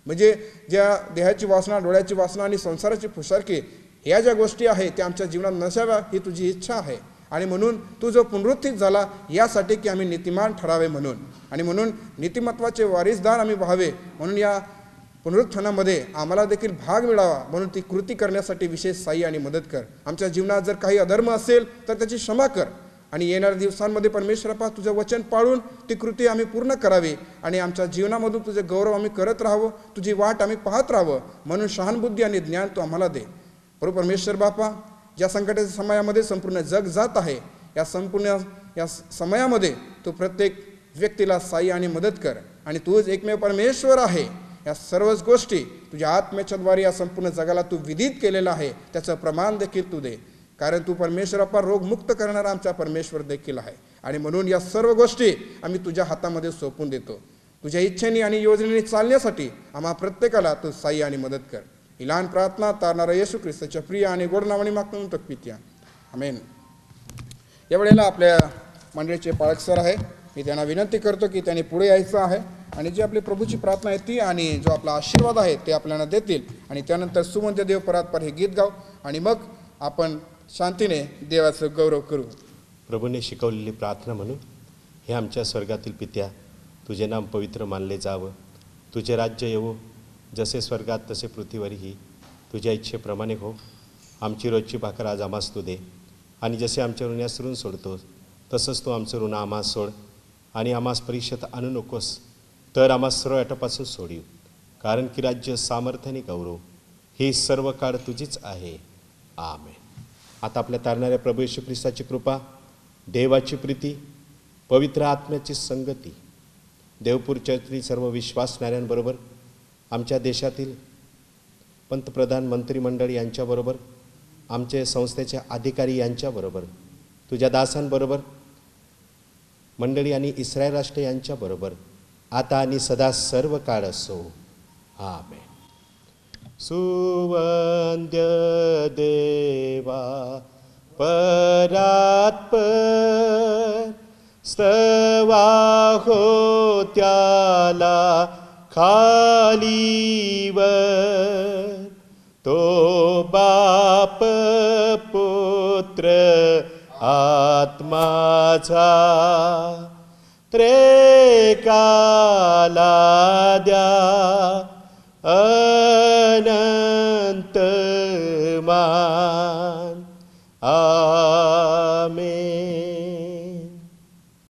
म्हणजे ज्या देहाची वासना, डोळ्याची वासना आणि संसाराची फुसारकी ह्या ज्या गोष्टी आहेत त्या आमच्या जीवनात नसाव्या, ही तुझी इच्छा आहे. आणि म्हणून तू जो पुनरुत्थित झाला यासाठी की आम्ही नीतिमान ठरावे म्हणून, आणि म्हणून नीतिमत्वाचे वारीसदार आम्ही व्हावे म्हणून या पुनरुत्थानामध्ये आम्हाला देखील भाग मिळावा, म्हणून ती कृती करण्यासाठी विशेष साई आणि मदत कर. आमच्या जीवनात जर काही अधर्म असेल तर त्याची क्षमा कर आणि येणाऱ्या दिवसांमध्ये परमेश्वरापा तुझं वचन पाळून ती कृती आम्ही पूर्ण करावी आणि आमच्या जीवनामधून तुझे गौरव आम्ही करत राहावं, तुझी वाट आम्ही पाहत राहावं. म्हणून शहानबुद्धी आणि ज्ञान तू आम्हाला दे. प्रभू परमेश्वर बापा, ज्या संकटाच्या समयामध्ये संपूर्ण जग जात आहे, या समयामध्ये तू प्रत्येक व्यक्तीला साई आणि मदत कर. आणि तूच एकमेव परमेश्वर आहे. या सर्वच गोष्टी तुझ्या आत्म्याच्याद्वारे या संपूर्ण जगाला तू विदित केलेलं आहे, त्याचं प्रमाण देखील तू दे. कारण तू परमेश्वरापा रोगमुक्त करणारा आमचा परमेश्वर देखील आहे. आणि म्हणून या सर्व गोष्टी आम्ही तुझ्या हातामध्ये सोपून देतो. तुझ्या इच्छेने आणि योजनेने चालण्यासाठी आम्हा प्रत्येकाला तू साई आणि मदत कर. ही लहान प्रार्थना तारणारा येशू ख्रिस्ताच्या प्रिय आणि गोड नावाने मागतो म्हणतो पित्या, आमेन. या वेळेला आपल्या मंडळीचे पाळक सर आहे, मी त्यांना विनंती करतो की त्यांनी पुढे यायचं आहे आणि जी आपली प्रभूची प्रार्थना आहे ती आणि जो आपला आशीर्वाद आहे ते आपल्याला देतील. आणि त्यानंतर सुमंत देव परात्पर हे गीत गाव आणि मग आपण शांतीने देवाचं गौरव करू. प्रभूने शिकवलेली प्रार्थना म्हणून, हे आमच्या स्वर्गातील पित्या, तुझे नाम पवित्र मानले जावं, तुझे राज्य येवो, जसे स्वर्गात तसे पृथ्वीवरही तुझ्या इच्छेप्रमाणे हो. आमची रोजची भाकर आज आम्हास तू दे, आणि जसे आमच्या ऋण्यास ऋण सोडतोस तसंच तू आमचं ऋण आम्हास सोड, आणि आम्हास परीक्षेत आणू नकोस, तर आम्हास सर्व अटापासून सोडीव. कारण की राज्य, सामर्थ्याने गौरव ही सर्व काळ तुझीच आहे. आमेन. आता आपल्या तारणाऱ्या प्रभू येशू ख्रिस्ताची कृपा, देवाची प्रीती, पवित्र आत्म्याची संगती, देवपूरच्यातील सर्व विश्वासणाऱ्यांबरोबर, आमच्या देशातील पंतप्रधान, मंत्रिमंडळ यांच्याबरोबर, आमचे संस्थेचे अधिकारी यांच्याबरोबर, तुझ्या दासांबरोबर, मंडळी आणि इस्रायल राष्ट्र यांच्याबरोबर, आता आणि सदा सर्व काळ असो. आमेन. सुवंद्य देवा परात्पर, स्तवा हो त्याला खालीवर, तो बाप, पुत्र, आत्माचा त्रेकाला द्या अनंत मान.